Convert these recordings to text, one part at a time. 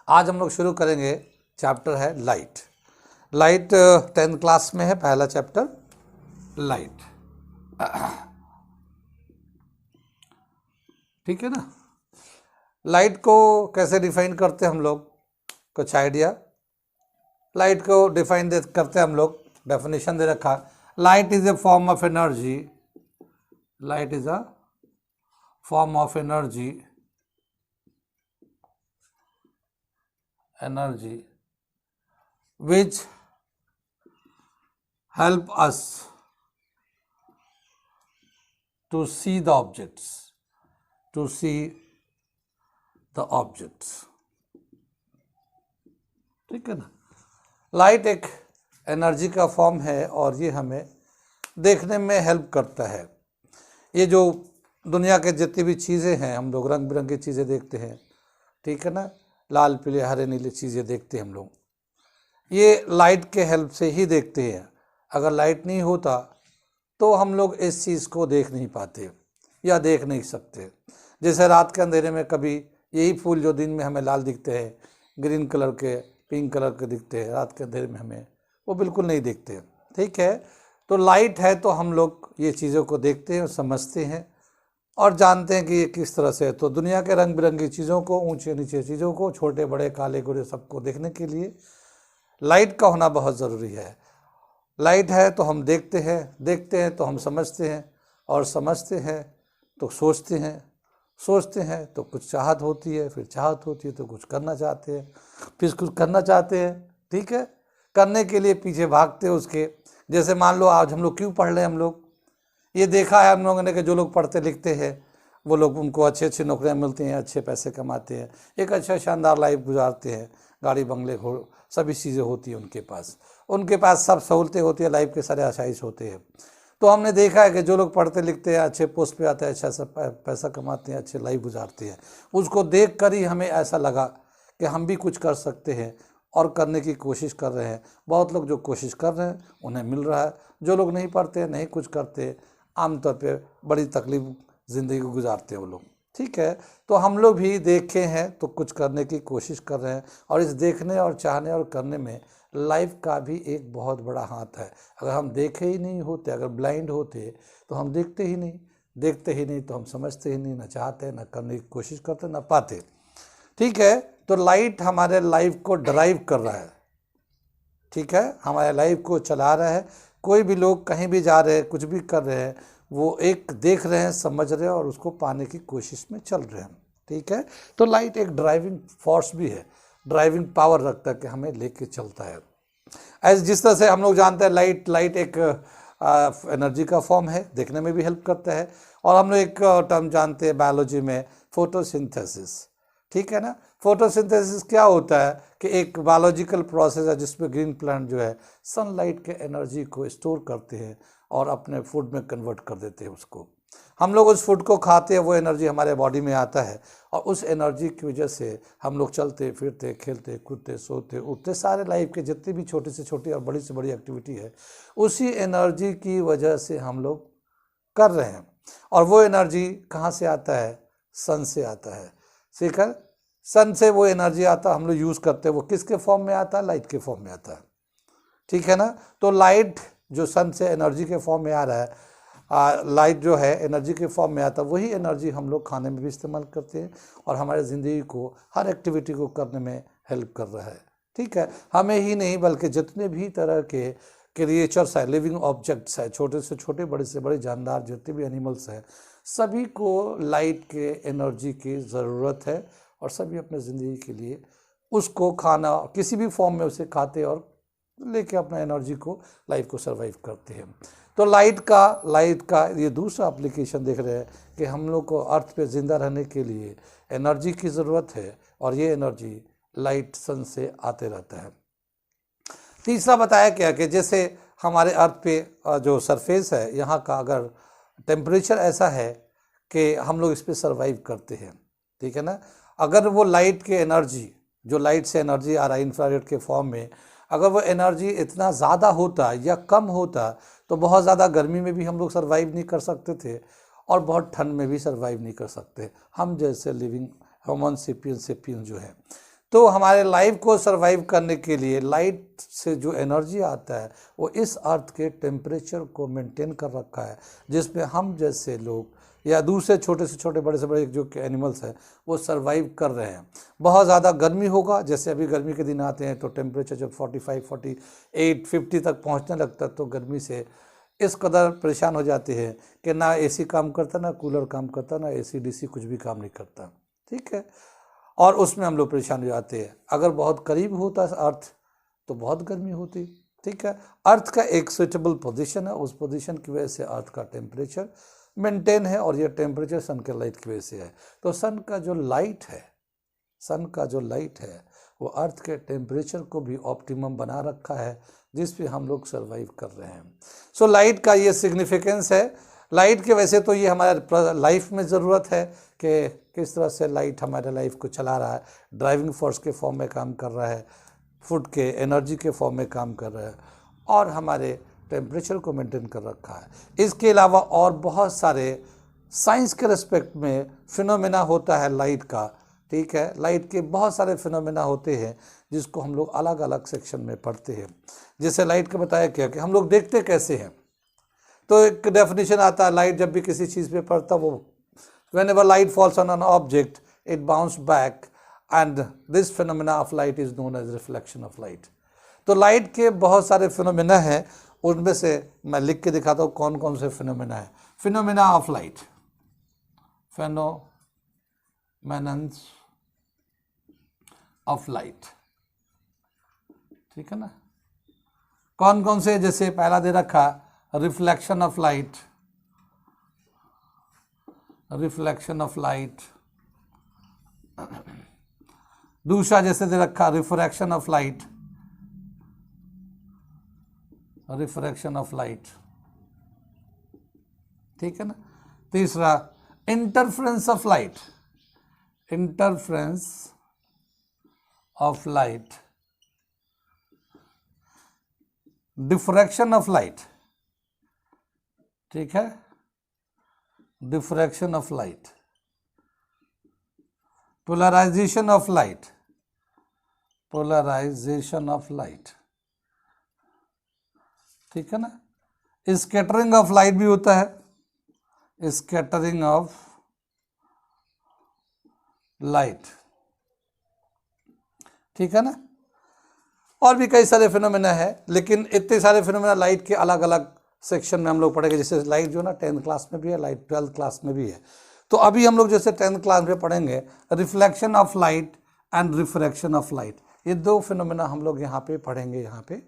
आज हम लोग शुरू करेंगे, चैप्टर है लाइट। लाइट 10th क्लास में है, पहला चैप्टर लाइट। ठीक है ना। लाइट को कैसे डिफाइन करते हैं हम लोग, कुछ आइडिया? लाइट को डिफाइन करते हैं हम लोग, डेफिनेशन दे रखा, light is a form of energy, light is a form of energy which help us to see the objects, ठीक है ना। लाइट एक एनर्जी का फॉर्म है और ये हमें देखने में हेल्प करता है। ये जो दुनिया के जितनी भी चीज़ें हैं, हम लोग रंग बिरंगी चीज़ें देखते हैं, ठीक है ना, लाल पीले हरे नीले चीज़ें देखते हैं हम लोग, ये लाइट के हेल्प से ही देखते हैं। अगर लाइट नहीं होता तो हम लोग इस चीज़ को देख नहीं पाते या देख नहीं सकते। जैसे रात के अंधेरे में कभी यही फूल जो दिन में हमें लाल दिखते हैं, ग्रीन कलर के, पिंक कलर के दिखते हैं, रात के अंधेरे में हमें वो बिल्कुल नहीं दिखते। ठीक है, तो लाइट है तो हम लोग ये चीज़ों को देखते हैं और समझते हैं और जानते हैं कि ये किस तरह से है। तो दुनिया के रंग बिरंगी चीज़ों को, ऊंचे नीचे चीज़ों को, छोटे बड़े काले गोरे सबको देखने के लिए लाइट का होना बहुत ज़रूरी है। लाइट है तो हम देखते हैं, देखते हैं तो हम समझते हैं, और समझते हैं तो सोचते हैं, सोचते हैं तो कुछ चाहत होती है, फिर चाहत होती है तो कुछ करना चाहते हैं, फिर कुछ करना चाहते हैं। ठीक है, करने के लिए पीछे भागते हैं उसके। जैसे मान लो आज हम लोग क्यों पढ़ रहे हैं, हम लोग ये देखा है हम लोगों ने कि जो लोग पढ़ते लिखते हैं वो लोग, उनको अच्छी अच्छी नौकरियां मिलती हैं, अच्छे पैसे कमाते हैं, एक अच्छा शानदार लाइफ गुजारते हैं, गाड़ी बंगले घोड़ सभी चीज़ें होती हैं उनके पास सब सहूलतें होती है, लाइफ के सारे आसाइश होते हैं। तो हमने देखा है कि जो लोग पढ़ते लिखते हैं, अच्छे पोस्ट पे आते हैं, अच्छा सा पैसा कमाते हैं, अच्छे लाइफ गुजारते हैं, उसको देख कर ही हमें ऐसा लगा कि हम भी कुछ कर सकते हैं और करने की कोशिश कर रहे हैं। बहुत लोग जो कोशिश कर रहे हैं उन्हें मिल रहा है, जो लोग नहीं पढ़ते, नहीं कुछ करते, आमतौर पे बड़ी तकलीफ ज़िंदगी को गुजारते हैं वो लोग। ठीक है, तो हम लोग भी देखे हैं तो कुछ करने की कोशिश कर रहे हैं, और इस देखने और चाहने और करने में लाइफ का भी एक बहुत बड़ा हाथ है। अगर हम देखे ही नहीं होते, अगर ब्लाइंड होते तो हम देखते ही नहीं तो हम समझते ही नहीं, ना चाहते, ना करने की कोशिश करते, ना पाते। ठीक है, तो लाइट हमारे लाइफ को ड्राइव कर रहा है। ठीक है, हमारे लाइफ को चला रहा है। कोई भी लोग कहीं भी जा रहे हैं, कुछ भी कर रहे हैं, वो एक देख रहे हैं, समझ रहे हैं और उसको पाने की कोशिश में चल रहे हैं। ठीक है, तो लाइट एक ड्राइविंग फोर्स भी है, ड्राइविंग पावर रखता है कि हमें लेके चलता है। ऐसे जिस तरह से हम लोग जानते हैं लाइट एक एनर्जी का फॉर्म है, देखने में भी हेल्प करता है। और हम लोग एक टर्म जानते हैं बायोलॉजी में, फोटोसिंथेसिस। ठीक है ना, फोटोसिंथेसिस क्या होता है कि एक बायोलॉजिकल प्रोसेस है जिसमें ग्रीन प्लांट जो है सनलाइट के एनर्जी को स्टोर करते हैं और अपने फूड में कन्वर्ट कर देते हैं उसको। हम लोग उस फूड को खाते हैं, वो एनर्जी हमारे बॉडी में आता है, और उस एनर्जी की वजह से हम लोग चलते फिरते, खेलते कूदते, सोते उठते, सारे लाइफ के जितनी भी छोटी से छोटी और बड़ी से बड़ी एक्टिविटी है, उसी एनर्जी की वजह से हम लोग कर रहे हैं। और वो एनर्जी कहाँ से आता है? सन से आता है। सीखा, सन से वो एनर्जी आता, हम लोग यूज़ करते हैं, वो किसके फॉर्म में आता है? लाइट के फॉर्म में आता है। ठीक है ना, तो लाइट जो सन से एनर्जी के फॉर्म में आ रहा है, लाइट जो है एनर्जी के फॉर्म में आता है, वही एनर्जी हम लोग खाने में भी इस्तेमाल करते हैं और हमारे ज़िंदगी को, हर एक्टिविटी को करने में हेल्प कर रहा है। ठीक है, हमें ही नहीं बल्कि जितने भी तरह के क्रिएचर्स है, लिविंग ऑब्जेक्ट्स है, छोटे से छोटे, बड़े से बड़े जानदार, जितने भी एनिमल्स हैं, सभी को लाइट के एनर्जी की ज़रूरत है, और सभी अपने ज़िंदगी के लिए उसको खाना किसी भी फॉर्म में उसे खाते और लेके अपना एनर्जी को, लाइफ को सर्वाइव करते हैं। तो लाइट का ये दूसरा एप्लीकेशन देख रहे हैं कि हम लोग को अर्थ पे ज़िंदा रहने के लिए एनर्जी की ज़रूरत है, और ये एनर्जी लाइट सन से आते रहता है। तीसरा बताया क्या कि जैसे हमारे अर्थ पे जो सरफेस है, यहाँ का अगर टेम्परेचर ऐसा है कि हम लोग इस पर सर्वाइव करते हैं। ठीक है ना, अगर वो लाइट के एनर्जी, जो लाइट से एनर्जी आ रहा है इंफ्रारेड के फॉर्म में, अगर वो एनर्जी इतना ज़्यादा होता या कम होता तो बहुत ज़्यादा गर्मी में भी हम लोग सर्वाइव नहीं कर सकते थे, और बहुत ठंड में भी सर्वाइव नहीं कर सकते हम जैसे लिविंग ह्यूमन सेपियंस जो है। तो हमारे लाइफ को सरवाइव करने के लिए लाइट से जो एनर्जी आता है वो इस अर्थ के टेम्परेचर को मेंटेन कर रखा है, जिसमें हम जैसे लोग या दूसरे छोटे से छोटे बड़े से बड़े जो एनिमल्स हैं वो सरवाइव कर रहे हैं। बहुत ज़्यादा गर्मी होगा, जैसे अभी गर्मी के दिन आते हैं तो टेम्परेचर जब 45, 48, 50 तक पहुंचने लगता है तो गर्मी से इस कदर परेशान हो जाते हैं कि ना एसी काम करता, ना कूलर काम करता, ना एसी डीसी कुछ भी काम नहीं करता। ठीक है, और उसमें हम लोग परेशान हो जाते हैं। अगर बहुत करीब होता है अर्थ तो बहुत गर्मी होती। ठीक है, अर्थ का एक सुइटेबल पोजीशन है, उस पोजीशन की वजह से अर्थ का टेम्परेचर मेंटेन है, और ये टेम्परेचर सन के लाइट की वजह से है। तो सन का जो लाइट है वो अर्थ के टेम्परेचर को भी ऑप्टिमम बना रखा है, जिस पे हम लोग सरवाइव कर रहे हैं। सो लाइट का ये सिग्निफिकेंस है। लाइट के वैसे तो ये हमारे लाइफ में ज़रूरत है कि किस तरह से लाइट हमारे लाइफ को चला रहा है, ड्राइविंग फोर्स के फॉर्म में काम कर रहा है, फूड के एनर्जी के फॉर्म में काम कर रहा है, और हमारे टेम्परेचर को मेंटेन कर रखा है। इसके अलावा और बहुत सारे साइंस के रिस्पेक्ट में फिनोमेना होता है लाइट का। ठीक है, लाइट के बहुत सारे फिनोमेना होते हैं जिसको हम लोग अलग अलग सेक्शन में पढ़ते हैं। जैसे लाइट का बताया क्या कि हम लोग देखते कैसे हैं, तो एक डेफिनेशन आता है लाइट जब भी किसी चीज़ पे पड़ता वो whenever light falls on an object it bounces back and this phenomena of light is known as reflection of light। तो लाइट के बहुत सारे फिनोमेना हैं, उनमें से मैं लिख के दिखाता हूँ कौन कौन से फिनोमेना है। Phenomena of light, phenomenons of light. ठीक है ना, कौन कौन से, जैसे पहला दे रखा reflection of light, reflection of light. दूसरा जैसे दे रखा refraction of light, refraction of light. ठीक है ना, तीसरा interference of light, interference of light. Diffraction of light, ठीक है, diffraction of light. Polarisation of light, polarisation of light. ठीक है ना, स्कैटरिंग ऑफ लाइट भी होता है, स्कैटरिंग ऑफ लाइट। ठीक है ना, और भी कई सारे फिनोमेना है, लेकिन इतने सारे फिनोमेना लाइट के अलग अलग सेक्शन में हम लोग पढ़ेंगे। जैसे लाइट जो ना 10th क्लास में भी है, लाइट 12th क्लास में भी है। तो अभी हम लोग जैसे 10th क्लास में पढ़ेंगे reflection of light and refraction of light. ये दो फिनोमेना हम लोग यहाँ पे पढ़ेंगे यहाँ पे,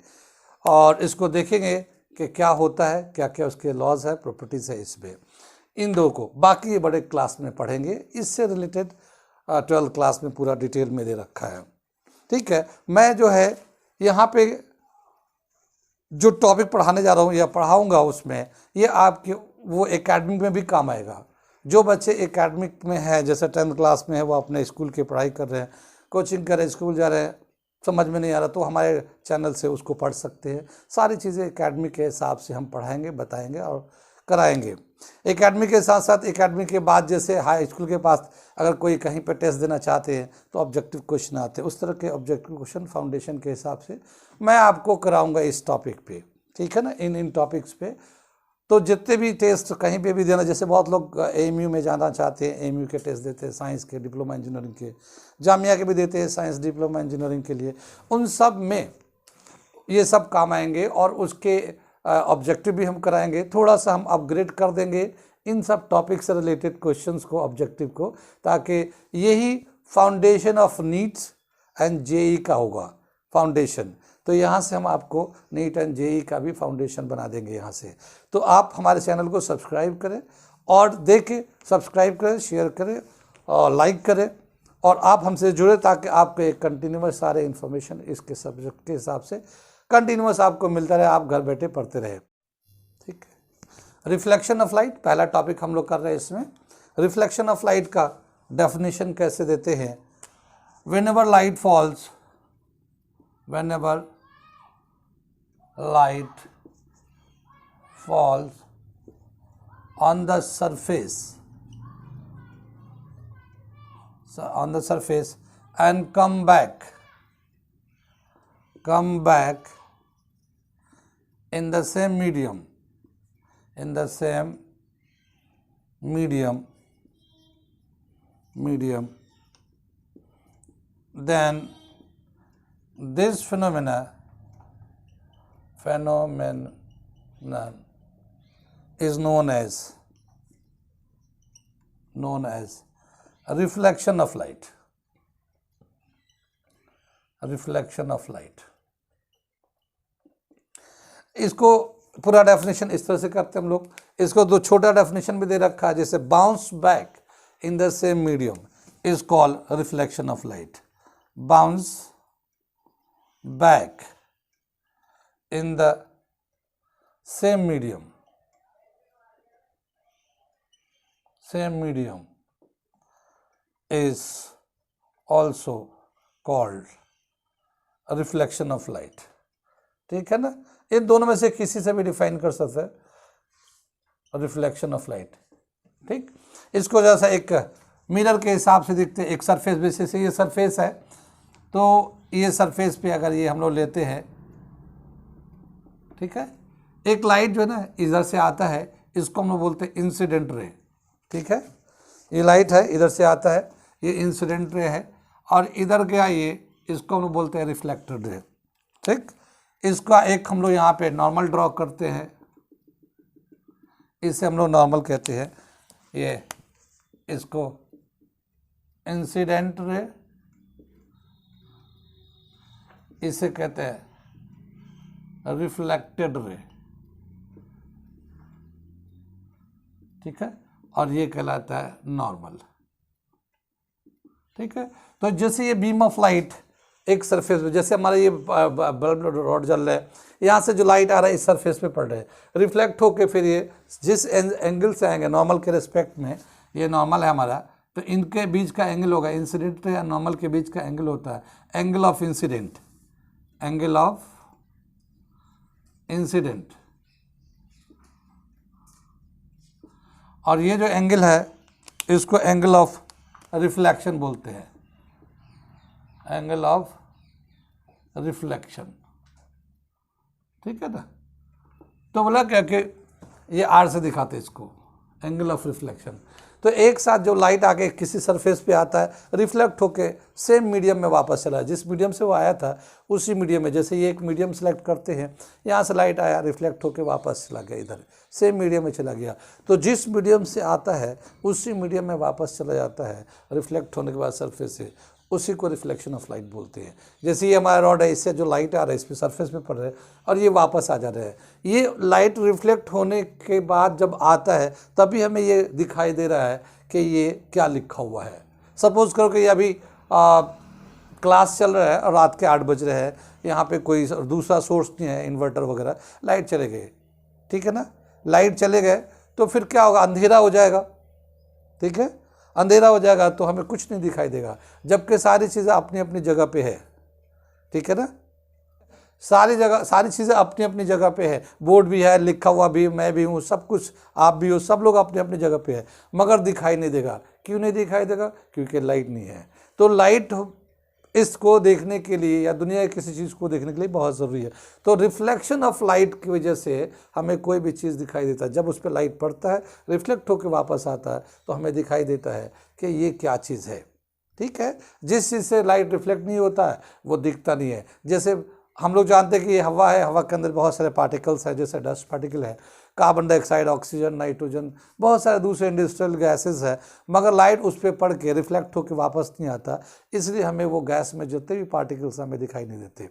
और इसको देखेंगे कि क्या होता है, क्या क्या उसके लॉज है, प्रॉपर्टीज है इसमें। इन दो को बाकी बड़े क्लास में पढ़ेंगे, इससे रिलेटेड 12th क्लास में पूरा डिटेल में दे रखा है। ठीक है, मैं जो है यहाँ पे जो टॉपिक पढ़ाने जा रहा हूँ या पढ़ाऊँगा उसमें ये आपके वो एकेडमिक में भी काम आएगा। जो बच्चे एकेडमिक में हैं, जैसे 10th क्लास में है, वो अपने स्कूल की पढ़ाई कर रहे हैं, कोचिंग कर रहे हैं, स्कूल जा रहे हैं, समझ में नहीं आ रहा तो हमारे चैनल से उसको पढ़ सकते हैं। सारी चीज़ें एकेडमिक के हिसाब से हम पढ़ाएंगे, बताएंगे और कराएंगे। एकेडमी के साथ साथ एकेडमी के बाद जैसे हाई स्कूल के पास अगर कोई कहीं पे टेस्ट देना चाहते हैं तो ऑब्जेक्टिव क्वेश्चन आते हैं, उस तरह के ऑब्जेक्टिव क्वेश्चन फाउंडेशन के हिसाब से मैं आपको कराऊंगा इस टॉपिक पे। ठीक है ना, इन टॉपिक्स पे तो जितने भी टेस्ट कहीं पे भी देना, जैसे बहुत लोग एएमयू में जाना चाहते हैं, एएमयू के टेस्ट देते हैं, साइंस के, डिप्लोमा इंजीनियरिंग के, जामिया के भी देते हैं साइंस डिप्लोमा इंजीनियरिंग के लिए, उन सब में ये सब काम आएंगे। और उसके ऑब्जेक्टिव भी हम कराएंगे, थोड़ा सा हम अपग्रेड कर देंगे इन सब टॉपिक से रिलेटेड क्वेश्चंस को, ऑब्जेक्टिव को, ताकि यही foundation of NEETs and JEE का होगा फाउंडेशन। तो यहाँ से हम आपको नीट एंड जेई का भी फाउंडेशन बना देंगे यहाँ से। तो आप हमारे चैनल को सब्सक्राइब करें और देखें, सब्सक्राइब करें, शेयर करें और लाइक करें, और आप हमसे जुड़े ताकि आपको एक कंटिन्यूस सारे इन्फॉर्मेशन इसके सब्जेक्ट के हिसाब से कंटिन्यूस आपको मिलता रहे, आप घर बैठे पढ़ते रहे। ठीक है, रिफ्लेक्शन ऑफ लाइट पहला टॉपिक हम लोग कर रहे हैं। इसमें रिफ्लेक्शन ऑफ लाइट का डेफिनेशन कैसे देते हैं। Whenever light false, whenever light falls on the surface and come back in the same medium, then this phenomenon is known as reflection of light. इसको पूरा डेफिनेशन इस तरह से करते हैं हम लोग। इसको दो छोटा डेफिनेशन भी दे रखा है, जैसे bounce back in the same medium is called reflection of light. Bounce back in the same medium is also called a reflection of light। ठीक है ना, इन दोनों में से किसी से भी डिफाइन कर सकते हैं रिफ्लेक्शन ऑफ लाइट। ठीक, इसको जैसा एक मिरर के हिसाब से दिखते हैं, एक सरफेस बेसिस से, ये सरफेस है, तो ये सरफेस पे अगर ये हम लोग लेते हैं, ठीक है, एक लाइट जो है ना इधर से आता है, इसको हम लोग बोलते हैं इंसिडेंट रे। ठीक है, ये लाइट है, इधर से आता है, ये इंसिडेंट रे है, और इधर गया ये, इसको हम लोग बोलते हैं रिफ्लेक्टेड रे। ठीक, इसका एक हम लोग यहाँ पे नॉर्मल ड्रॉ करते हैं, इसे हम लोग नॉर्मल कहते हैं, ये इसको इंसिडेंट रे, इसे कहते हैं रिफ्लेक्टेड रे। ठीक है, और ये कहलाता है नॉर्मल। ठीक है, तो जैसे ये बीम ऑफ लाइट एक सरफेस पे, जैसे हमारा ये बल्ब रॉड जल रहा है, यहाँ से जो लाइट आ रहा है इस सरफेस पे पड़ रहा है, रिफ्लेक्ट होके फिर ये जिस एंगल से आएंगे, नॉर्मल के रिस्पेक्ट में, ये नॉर्मल है हमारा, तो इनके बीच का एंगल होगा, इंसिडेंट या नॉर्मल के बीच का एंगल होता है angle of incidence, angle of incident. और ये जो एंगल है इसको एंगल ऑफ रिफ्लेक्शन बोलते हैं, एंगल ऑफ रिफ्लेक्शन। ठीक है ना, तो बोला क्या कि ये आर से दिखाते इसको, एंगल ऑफ रिफ्लेक्शन। तो एक साथ जो लाइट आके किसी सरफेस पे आता है, रिफ्लेक्ट होके सेम मीडियम में वापस चला, जिस मीडियम से वो आया था उसी मीडियम में, जैसे ये एक मीडियम सेलेक्ट करते हैं, यहाँ से लाइट आया, रिफ्लेक्ट होके वापस चला गया, इधर सेम मीडियम में चला गया, तो जिस मीडियम से आता है उसी मीडियम में वापस चला जाता है रिफ्लेक्ट होने के बाद सरफेस से, उसी को रिफ्लेक्शन ऑफ लाइट बोलते हैं। जैसे ये हमारा रॉड है, इससे जो लाइट आ रहा है इस पर सरफेस पे पड़ रहा है और ये वापस आ जा रहा है, ये लाइट रिफ्लेक्ट होने के बाद जब आता है तभी हमें ये दिखाई दे रहा है कि ये क्या लिखा हुआ है। सपोज़ करो कि ये अभी क्लास चल रहा है और रात के 8 बज रहे हैं, यहाँ पे कोई दूसरा सोर्स नहीं है, इन्वर्टर वगैरह, लाइट चले गए। ठीक है ना, लाइट चले गए तो फिर क्या होगा, अंधेरा हो जाएगा। ठीक है, अंधेरा हो जाएगा तो हमें कुछ नहीं दिखाई देगा, जबकि सारी चीज़ें अपनी अपनी जगह पे है। ठीक है ना, सारी चीज़ें अपनी अपनी जगह पे है, बोर्ड भी है, लिखा हुआ भी, मैं भी हूँ, सब कुछ आप भी हो, सब लोग अपनी अपनी जगह पे है, मगर दिखाई नहीं देगा। क्यों नहीं दिखाई देगा? क्योंकि लाइट नहीं है। तो लाइट इसको देखने के लिए या दुनिया की किसी चीज़ को देखने के लिए बहुत ज़रूरी है। तो रिफ्लेक्शन ऑफ लाइट की वजह से हमें कोई भी चीज़ दिखाई देता है, जब उस पर लाइट पड़ता है, रिफ्लेक्ट होकर वापस आता है, तो हमें दिखाई देता है कि ये क्या चीज़ है। ठीक है, जिस चीज़ से लाइट रिफ्लेक्ट नहीं होता है वो दिखता नहीं है। जैसे हम लोग जानते हैं कि ये हवा है, हवा के अंदर बहुत सारे पार्टिकल्स हैं, जैसे डस्ट पार्टिकल है, कार्बन डाइऑक्साइड, ऑक्सीजन, नाइट्रोजन, बहुत सारे दूसरे इंडस्ट्रियल गैसेस है, मगर लाइट उस पर पड़ के रिफ्लेक्ट होकर वापस नहीं आता, इसलिए हमें वो गैस में जितने भी पार्टिकल्स हमें दिखाई नहीं देते।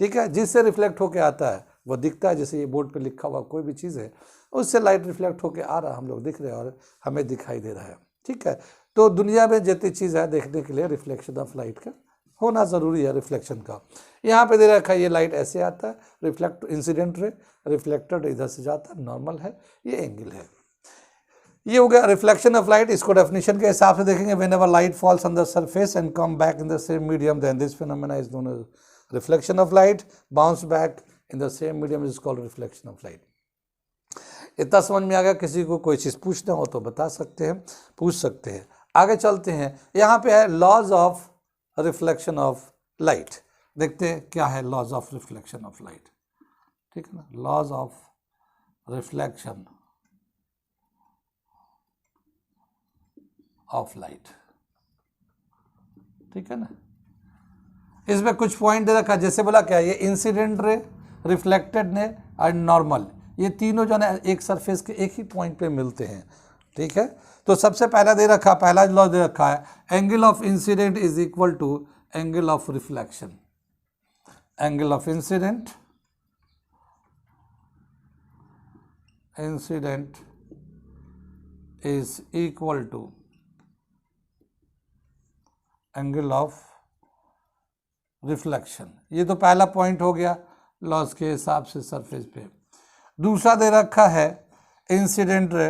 ठीक है, जिससे रिफ्लेक्ट होकर आता है वो दिखता है। जैसे ये बोर्ड पे लिखा हुआ कोई भी चीज़ है, उससे लाइट रिफ्लेक्ट होकर आ रहा है, हम लोग दिख रहे हैं और हमें दिखाई दे रहा है। ठीक है, तो दुनिया में जितनी चीज़ है देखने के लिए रिफ्लेक्शन ऑफ लाइट का होना ज़रूरी है, रिफ्लेक्शन का। यहाँ पे दे रखा है, ये लाइट ऐसे आता है, रिफ्लेक्ट इंसिडेंट रे, रिफ्लेक्टेड इधर से जाता है, नॉर्मल है, ये एंगल है। ये हो गया रिफ्लेक्शन ऑफ लाइट। इसको डेफिनेशन के हिसाब से देखेंगे, whenever light falls on the surface and come back in the same medium then this phenomena is known as reflection of light. Bounce back in the same medium is called reflection of light. इतना समझ में आ गया? किसी को कोई चीज़ पूछना हो तो बता सकते हैं, पूछ सकते हैं। आगे चलते हैं, यहाँ पे है laws of reflection of light. देखते हैं क्या है laws of reflection of light, ठीक है ना। Laws of reflection of light, ठीक है ना। इसमें कुछ पॉइंट दे रखा, जैसे बोला क्या, ये इंसिडेंट रे, रिफ्लेक्टेड ने और नॉर्मल, ये तीनों जो है एक सरफेस के एक ही पॉइंट पे मिलते हैं, ठीक है। तो सबसे पहला दे रखा, पहला लॉ दे रखा है, angle of incidence is equal to angle of reflection. Angle of incidence is equal to angle of reflection. ये तो पहला पॉइंट हो गया लॉस के हिसाब से सरफेस पे। दूसरा दे रखा है incident ray,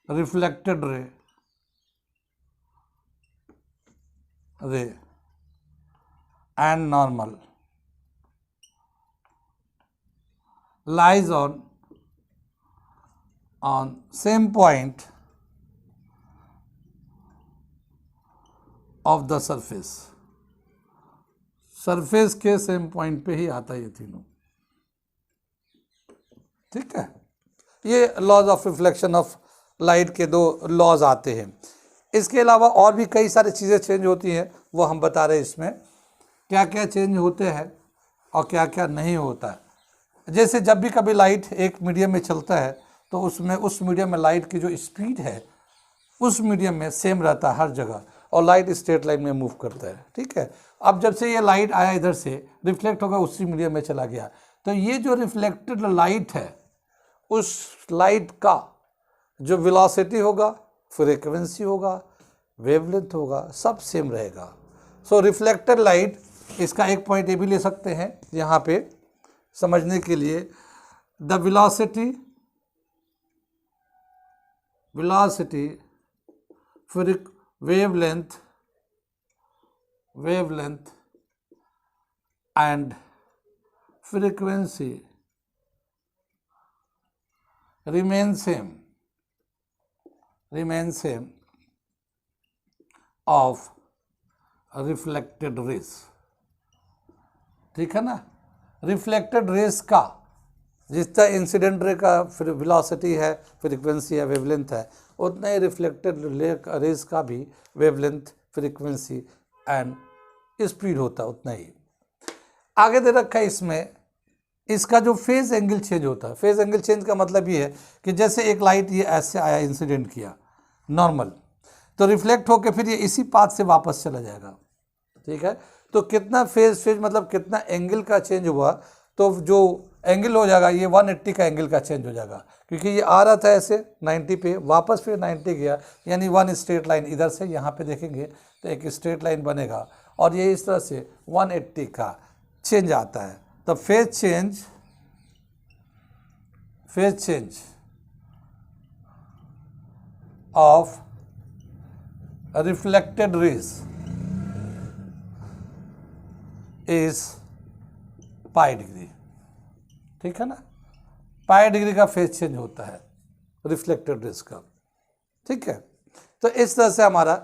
reflected ray and normal lies on same point of the surface के सेम पॉइंट पे ही आता है ये तीनों, ठीक है। ये laws of reflection of light के दो लॉज आते हैं। इसके अलावा और भी कई सारी चीज़ें चेंज होती हैं, वो हम बता रहे हैं इसमें क्या क्या चेंज होते हैं और क्या क्या नहीं होता है। जैसे जब भी कभी लाइट एक मीडियम में चलता है तो उसमें उस मीडियम में लाइट की जो स्पीड है उस मीडियम में सेम रहता है हर जगह, और लाइट स्ट्रेट लाइन में मूव करता है, ठीक है। अब जब से ये लाइट आया इधर से रिफ्लेक्ट होगा उसी मीडियम में चला गया, तो ये जो रिफ्लेक्टेड लाइट है उस लाइट का जो वेलोसिटी होगा, फ्रीक्वेंसी होगा, वेवलेंथ होगा, सब सेम रहेगा। सो रिफ्लेक्टेड लाइट, इसका एक पॉइंट ये भी ले सकते हैं यहाँ पे समझने के लिए, the velocity wavelength and frequency remain same of reflected rays, ठीक है ना। रिफ्लेक्टेड रेस का जितना इंसिडेंट रे का वेलोसिटी है, फ्रीक्वेंसी है, वेवलेंथ है, उतना ही रिफ्लेक्टेड रेस का भी वेवलेंथ, फ्रीक्वेंसी एंड स्पीड होता है उतना ही। आगे दे रखा है इसमें, इसका जो फेज एंगल चेंज होता है। फेज एंगल चेंज का मतलब ये है कि जैसे एक लाइट ये ऐसे आया, इंसिडेंट किया नॉर्मल, तो रिफ्लेक्ट होकर फिर ये इसी पाथ से वापस चला जाएगा, ठीक है। तो कितना फेज मतलब कितना एंगल का चेंज हुआ, तो जो एंगल हो जाएगा ये 180 का एंगल का चेंज हो जाएगा, क्योंकि ये आ रहा था ऐसे 90 पे, वापस फिर 90 गया, यानी वन स्ट्रेट लाइन इधर से यहाँ पे देखेंगे तो एक स्ट्रेट लाइन बनेगा, और ये इस तरह से 180 का चेंज आता है। तो phase change of reflected raise is pi degree, ठीक है ना। पाई डिग्री का फेज चेंज होता है रिफ्लेक्टेड रेज का, ठीक है। तो इस तरह से हमारा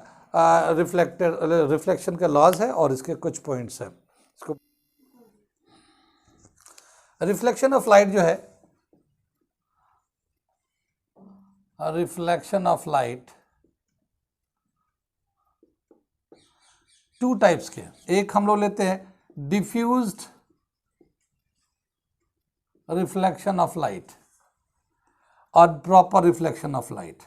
रिफ्लेक्शन का लॉज है और इसके कुछ पॉइंट्स हैं। इसको रिफ्लेक्शन ऑफ लाइट जो है, reflection of light two types के, एक हम लोग लेते हैं डिफ्यूज्ड रिफ्लेक्शन ऑफ लाइट और proper reflection of light.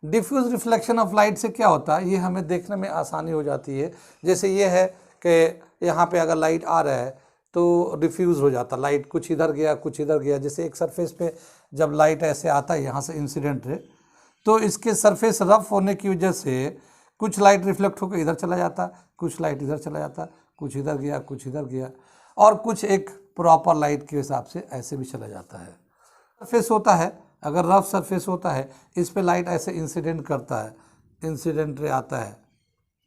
Diffuse reflection of light से क्या होता है, ये हमें देखने में आसानी हो जाती है। जैसे ये है कि यहाँ पे अगर लाइट आ रहा है तो डिफ्यूज़ हो जाता, लाइट कुछ इधर गया कुछ इधर गया। जैसे एक सरफेस पे जब लाइट ऐसे आता है यहाँ से इंसिडेंट है, तो इसके सरफेस रफ होने की वजह से कुछ लाइट रिफ्लेक्ट होकर इधर चला जाता, कुछ लाइट इधर चला जाता, कुछ इधर गया कुछ इधर गया, और कुछ एक प्रॉपर लाइट के हिसाब से ऐसे भी चला जाता है। सरफेस होता है, अगर रफ सरफेस होता है, इस पे लाइट ऐसे इंसिडेंट करता है, इंसिडेंट रे आता है,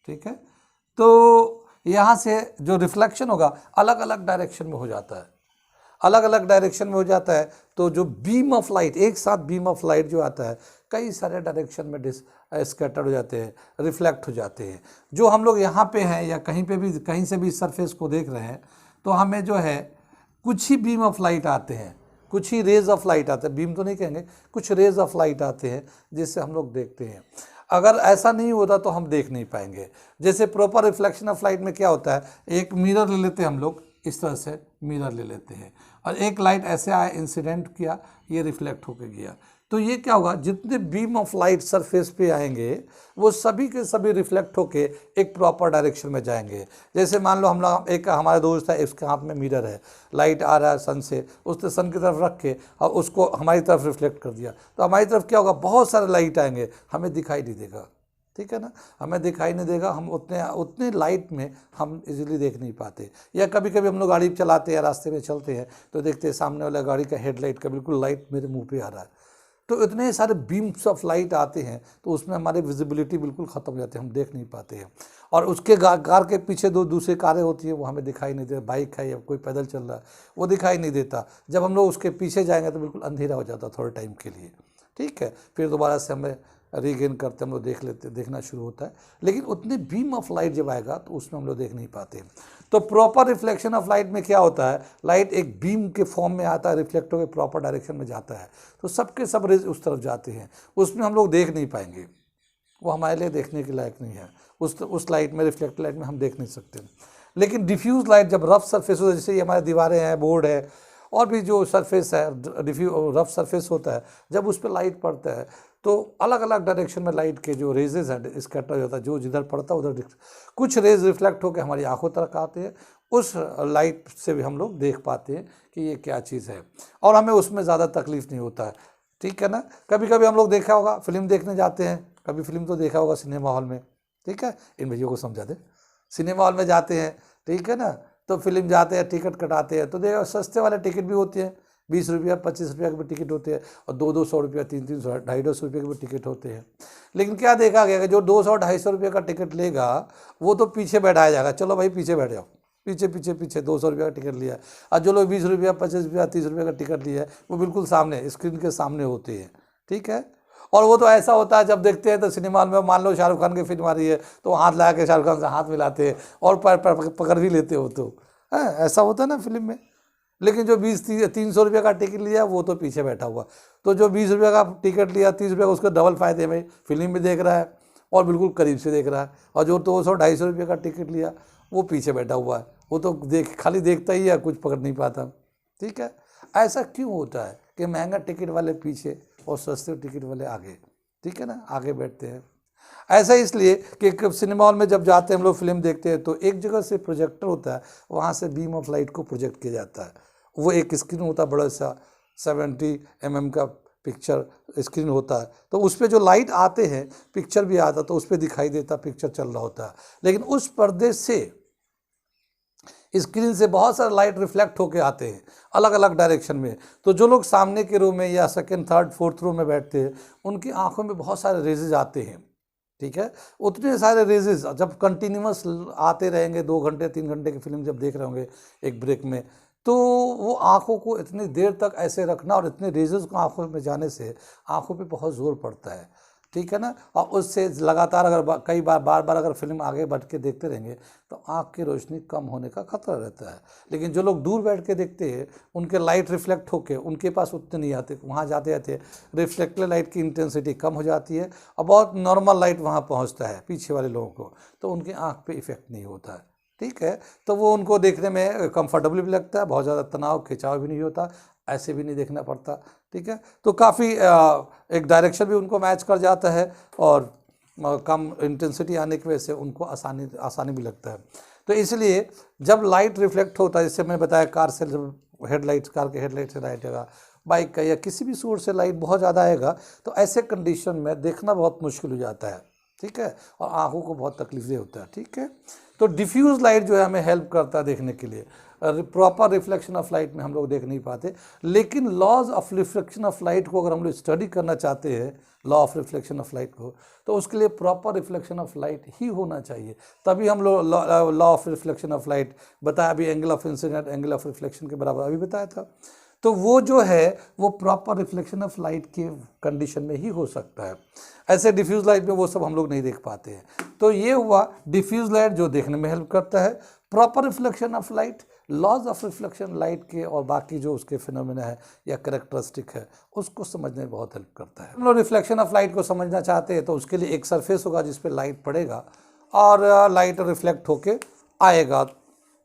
ठीक है। तो यहाँ से जो रिफ्लेक्शन होगा अलग अलग डायरेक्शन में हो जाता है, अलग अलग डायरेक्शन में हो जाता है, तो जो बीम ऑफ लाइट, एक साथ बीम ऑफ लाइट जो आता है कई सारे डायरेक्शन में स्कैटर हो जाते हैं, रिफ्लेक्ट हो जाते हैं। जो हम लोग यहाँ पे हैं या कहीं पे भी, कहीं से भी सरफेस को देख रहे हैं, तो हमें जो है कुछ ही बीम ऑफ लाइट आते हैं, कुछ ही रेज ऑफ लाइट आते हैं, बीम तो नहीं कहेंगे, कुछ रेज ऑफ लाइट आते हैं जिससे हम लोग देखते हैं। अगर ऐसा नहीं होता तो हम देख नहीं पाएंगे। जैसे प्रॉपर रिफ्लेक्शन ऑफ लाइट में क्या होता है, एक मिरर ले लेते हैं हम लोग, इस तरह से मिरर ले लेते हैं और एक लाइट ऐसे आया, इंसिडेंट किया, ये रिफ्लेक्ट होकर गया, तो ये क्या होगा, जितने बीम ऑफ लाइट सरफेस पे आएंगे वो सभी के सभी रिफ्लेक्ट होके एक प्रॉपर डायरेक्शन में जाएंगे। जैसे मान लो हम लोग, एक हमारा दोस्त है, इसके हाथ में मिरर है, लाइट आ रहा है सन से, उसने सन की तरफ रख के और उसको हमारी तरफ रिफ्लेक्ट कर दिया, तो हमारी तरफ क्या होगा, बहुत सारे लाइट आएंगे, हमें दिखाई नहीं देगा, ठीक है ना, हमें दिखाई नहीं देगा, हम उतने लाइट में हम इजीली देख नहीं पाते। या कभी कभी हम लोग गाड़ी चलाते हैं, रास्ते में चलते हैं, तो देखते हैं सामने वाला गाड़ी का हेडलाइट का बिल्कुल लाइट मेरे मुंह पे आ रहा है, तो इतने सारे बीम्स ऑफ लाइट आते हैं, तो उसमें हमारी विजिबिलिटी बिल्कुल ख़त्म हो जाती है, हम देख नहीं पाते हैं। और उसके कार के पीछे दो दूसरी कारें होती है, वो हमें दिखाई नहीं देता, बाइक है या कोई पैदल चल रहा है, वो दिखाई नहीं देता। जब हम लोग उसके पीछे जाएंगे तो बिल्कुल अंधेरा हो जाता थोड़े टाइम के लिए, ठीक है, फिर दोबारा से हमें रीगेन करते हम लोग देखना शुरू होता है, लेकिन उतनी बीम ऑफ लाइट जब आएगा तो उसमें हम लोग देख नहीं पाते। तो प्रॉपर रिफ्लेक्शन ऑफ लाइट में क्या होता है, लाइट एक बीम के फॉर्म में आता है, रिफ्लेक्ट होकर प्रॉपर डायरेक्शन में जाता है, तो सबके सब रेज उस तरफ जाते हैं, उसमें हम लोग देख नहीं पाएंगे, वो हमारे लिए देखने के लायक नहीं है, उस लाइट में, रिफ्लेक्ट लाइट में हम देख नहीं सकते। लेकिन डिफ्यूज लाइट जब रफ सरफेस होता है, जैसे ये हमारे दीवारें हैं, बोर्ड है, और भी जो सरफेस है, रफ सरफेस होता है, जब उस पर लाइट पड़ता है तो अलग अलग डायरेक्शन में लाइट के जो रेजेस हैं स्कैटर होता है, जो जिधर पड़ता है उधर कुछ रेज रिफ्लेक्ट होकर हमारी आंखों तक आते हैं, उस लाइट से भी हम लोग देख पाते हैं कि ये क्या चीज़ है, और हमें उसमें ज़्यादा तकलीफ नहीं होता है, ठीक है ना। कभी कभी हम लोग देखा होगा, फिल्म देखने जाते हैं, कभी फिल्म तो देखा होगा सिनेमा हॉल में, ठीक है, इन भैया को समझा दे, सिनेमा हॉल में जाते हैं, ठीक है ना, तो फिल्म जाते हैं, टिकट कटाते हैं, तो देखो सस्ते वाले टिकट भी होते हैं, 20 रुपया 25 रुपया के भी टिकट होते हैं, और 200 रुपया 300 250 रुपये के भी टिकट होते हैं। लेकिन क्या देखा गया कि जो 200-250 रुपये का टिकट लेगा वो तो पीछे बैठाया जाएगा, चलो भाई पीछे बैठ जाओ, पीछे 200 रुपये का टिकट लिया, और जो लोग 20 रुपया 25 रुपया 30 रुपये का टिकट लिया है वो बिल्कुल सामने स्क्रीन के सामने होते हैं, ठीक है। और वो तो ऐसा होता है, जब देखते हैं तो सिनेमा में मान लो शाहरुख खान की फिल्म आ रही है तो हाथ लगा के शाहरुख खान से हाथ मिलाते हैं और पकड़ भी लेते हो, तो ऐसा होता है ना फिल्म में। लेकिन जो 300 रुपये का टिकट लिया वो तो पीछे बैठा हुआ, तो जो 20 रुपये का टिकट लिया 30 रुपये का, उसका डबल फ़ायदे में फिल्म भी देख रहा है और बिल्कुल करीब से देख रहा है, और जो 200-250 रुपये का टिकट लिया वो पीछे बैठा हुआ है, वो तो खाली देखता ही है, कुछ पकड़ नहीं पाता, ठीक है। ऐसा क्यों होता है कि महंगा टिकट वाले पीछे और सस्ते टिकट वाले आगे, ठीक है ना, आगे बैठते हैं। ऐसा इसलिए कि सिनेमा हॉल में जब जाते हैं हम लोग फिल्म देखते हैं, तो एक जगह से प्रोजेक्टर होता है, वहाँ से बीम ऑफ लाइट को प्रोजेक्ट किया जाता है, वो एक स्क्रीन होता है, बड़ा सा 70 mm का पिक्चर स्क्रीन होता है, तो उस पर जो लाइट आते हैं, पिक्चर भी आता तो उस पर दिखाई देता, पिक्चर चल रहा होता है। लेकिन उस पर्दे से, स्क्रीन से बहुत सारे लाइट रिफ्लेक्ट होके आते हैं अलग अलग डायरेक्शन में, तो जो लोग सामने के रो में या सेकंड थर्ड फोर्थ रो में बैठते हैं उनकी आंखों में बहुत सारे रेजेज आते हैं, ठीक है। उतने सारे रेजेस जब कंटिन्यूस आते रहेंगे, 2 घंटे 3 घंटे की फिल्म जब देख रहे होंगे एक ब्रेक में, तो वो आँखों को इतनी देर तक ऐसे रखना और इतने रेजेस को आँखों में जाने से आँखों पे बहुत ज़ोर पड़ता है, ठीक है ना। और उससे लगातार अगर कई बार अगर फिल्म आगे बढ़ के देखते रहेंगे तो आँख की रोशनी कम होने का खतरा रहता है। लेकिन जो लोग दूर बैठ के देखते हैं उनके लाइट रिफ्लेक्ट होके उनके पास उतने नहीं आते, वहाँ जाते जाते रिफ्लेक्टेड लाइट की इंटेंसिटी कम हो जाती है और बहुत नॉर्मल लाइट वहाँ पहुँचता है पीछे वाले लोगों को, तो उनकी आँख पे इफेक्ट नहीं होता है, ठीक है। तो वो उनको देखने में कंफर्टेबल भी लगता है, बहुत ज़्यादा तनाव खिंचाव भी नहीं होता, ऐसे भी नहीं देखना पड़ता, ठीक है। तो काफ़ी एक डायरेक्शन भी उनको मैच कर जाता है और कम इंटेंसिटी आने की वजह से उनको आसानी भी लगता है। तो इसलिए जब लाइट रिफ्लेक्ट होता है, जैसे मैंने बताया कार से जब कार के हेडलाइट से लाइट आएगा, बाइक का या किसी भी सोर्स से लाइट बहुत ज़्यादा आएगा, तो ऐसे कंडीशन में देखना बहुत मुश्किल हो जाता है, ठीक है, और आँखों को बहुत तकलीफ होता है, ठीक है। तो डिफ्यूज़ लाइट जो है हमें हेल्प करता है देखने के लिए। प्रॉपर रिफ्लेक्शन ऑफ लाइट में हम लोग देख नहीं पाते। लेकिन laws of reflection of light को अगर हम लोग स्टडी करना चाहते हैं, law of reflection of light को, तो उसके लिए प्रॉपर रिफ्लेक्शन ऑफ लाइट ही होना चाहिए। तभी हम लोग law of reflection of light बताया, अभी angle of incidence angle of reflection के बराबर अभी बताया था। तो वो जो है वो प्रॉपर रिफ्लेक्शन ऑफ लाइट के कंडीशन में ही हो सकता है। ऐसे डिफ्यूज लाइट में वो सब हम लोग नहीं देख पाते हैं। तो ये हुआ डिफ्यूज लाइट जो देखने में हेल्प करता है, proper reflection of light, laws of reflection light के और बाकी जो उसके फिनोमेना है या कैरेक्टरिस्टिक है उसको समझने में बहुत हेल्प करता है। हम लोग रिफ्लेक्शन ऑफ लाइट को समझना चाहते हैं तो उसके लिए एक सरफेस होगा जिस पे लाइट पड़ेगा और लाइट रिफ्लेक्ट होके आएगा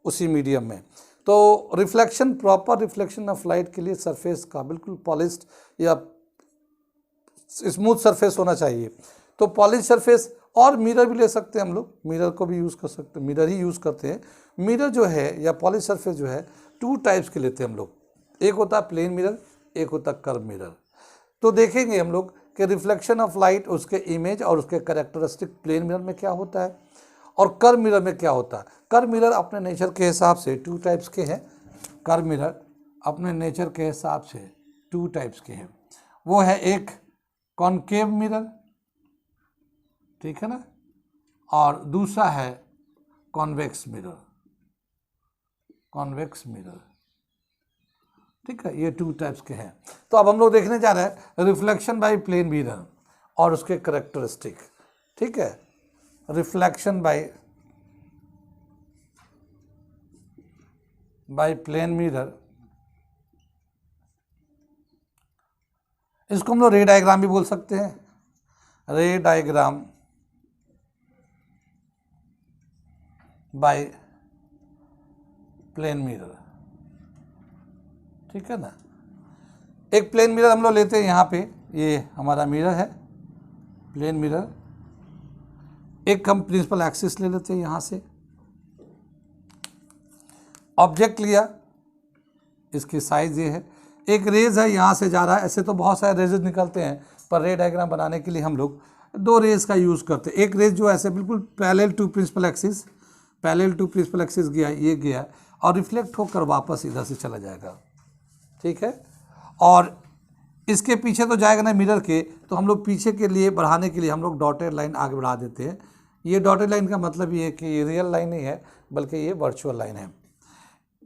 उसी मीडियम में। तो reflection, proper reflection of light के लिए सरफेस का बिल्कुल पॉलिश्ड या स्मूथ सरफेस होना चाहिए। तो पॉलिश सरफेस, और मिरर भी ले सकते हैं हम लोग, मिरर को भी यूज़ कर सकते हैं, मिरर ही यूज़ करते हैं। मिरर जो है या पॉलिश सरफेस जो है 2 टाइप्स के लेते हैं हम लोग, एक होता है प्लेन मिरर, एक होता है कर्व मिरर। तो देखेंगे हम लोग कि रिफ्लेक्शन ऑफ लाइट, उसके इमेज और उसके कैरेक्टरिस्टिक प्लेन मिरर में क्या होता है और कर्व मिरर में क्या होता है। कर्व मिरर अपने नेचर के हिसाब से 2 टाइप्स के हैं। कर्व मिरर अपने नेचर के हिसाब से 2 टाइप्स के हैं। वो है एक कॉनकेव मिरर, ठीक है ना, और दूसरा है कॉन्वेक्स मिरर, कॉन्वेक्स मिरर, ठीक है। ये 2 टाइप्स के हैं। तो अब हम लोग देखने जा रहे हैं रिफ्लेक्शन बाय प्लेन मिरर और उसके कैरेक्टरिस्टिक, ठीक है। रिफ्लेक्शन बाय प्लेन मिरर, इसको हम लोग रे डायग्राम भी बोल सकते हैं, रे डायग्राम बाय प्लेन मिरर, ठीक है ना। एक प्लेन मिरर हम लोग लेते हैं, यहाँ पे ये हमारा मिरर है, प्लेन मिरर। एक हम प्रिंसिपल एक्सिस ले लेते हैं, यहाँ से ऑब्जेक्ट लिया, इसकी साइज ये है, एक रेज है यहाँ से जा रहा है। ऐसे तो बहुत सारे रेजेस निकलते हैं, पर रे डायग्राम बनाने के लिए हम लोग 2 रेज का यूज़ करते हैं। एक रेज जो ऐसे बिल्कुल parallel to principal axis, parallel to principal axis गया, ये गया और रिफ्लेक्ट होकर वापस इधर से चला जाएगा, ठीक है। और इसके पीछे तो जाएगा ना मिरर के, तो हम लोग पीछे के लिए बढ़ाने के लिए हम लोग डॉटेड लाइन आगे बढ़ा देते हैं। ये डॉटेड लाइन का मतलब ये है कि ये रियल लाइन नहीं है बल्कि ये वर्चुअल लाइन है,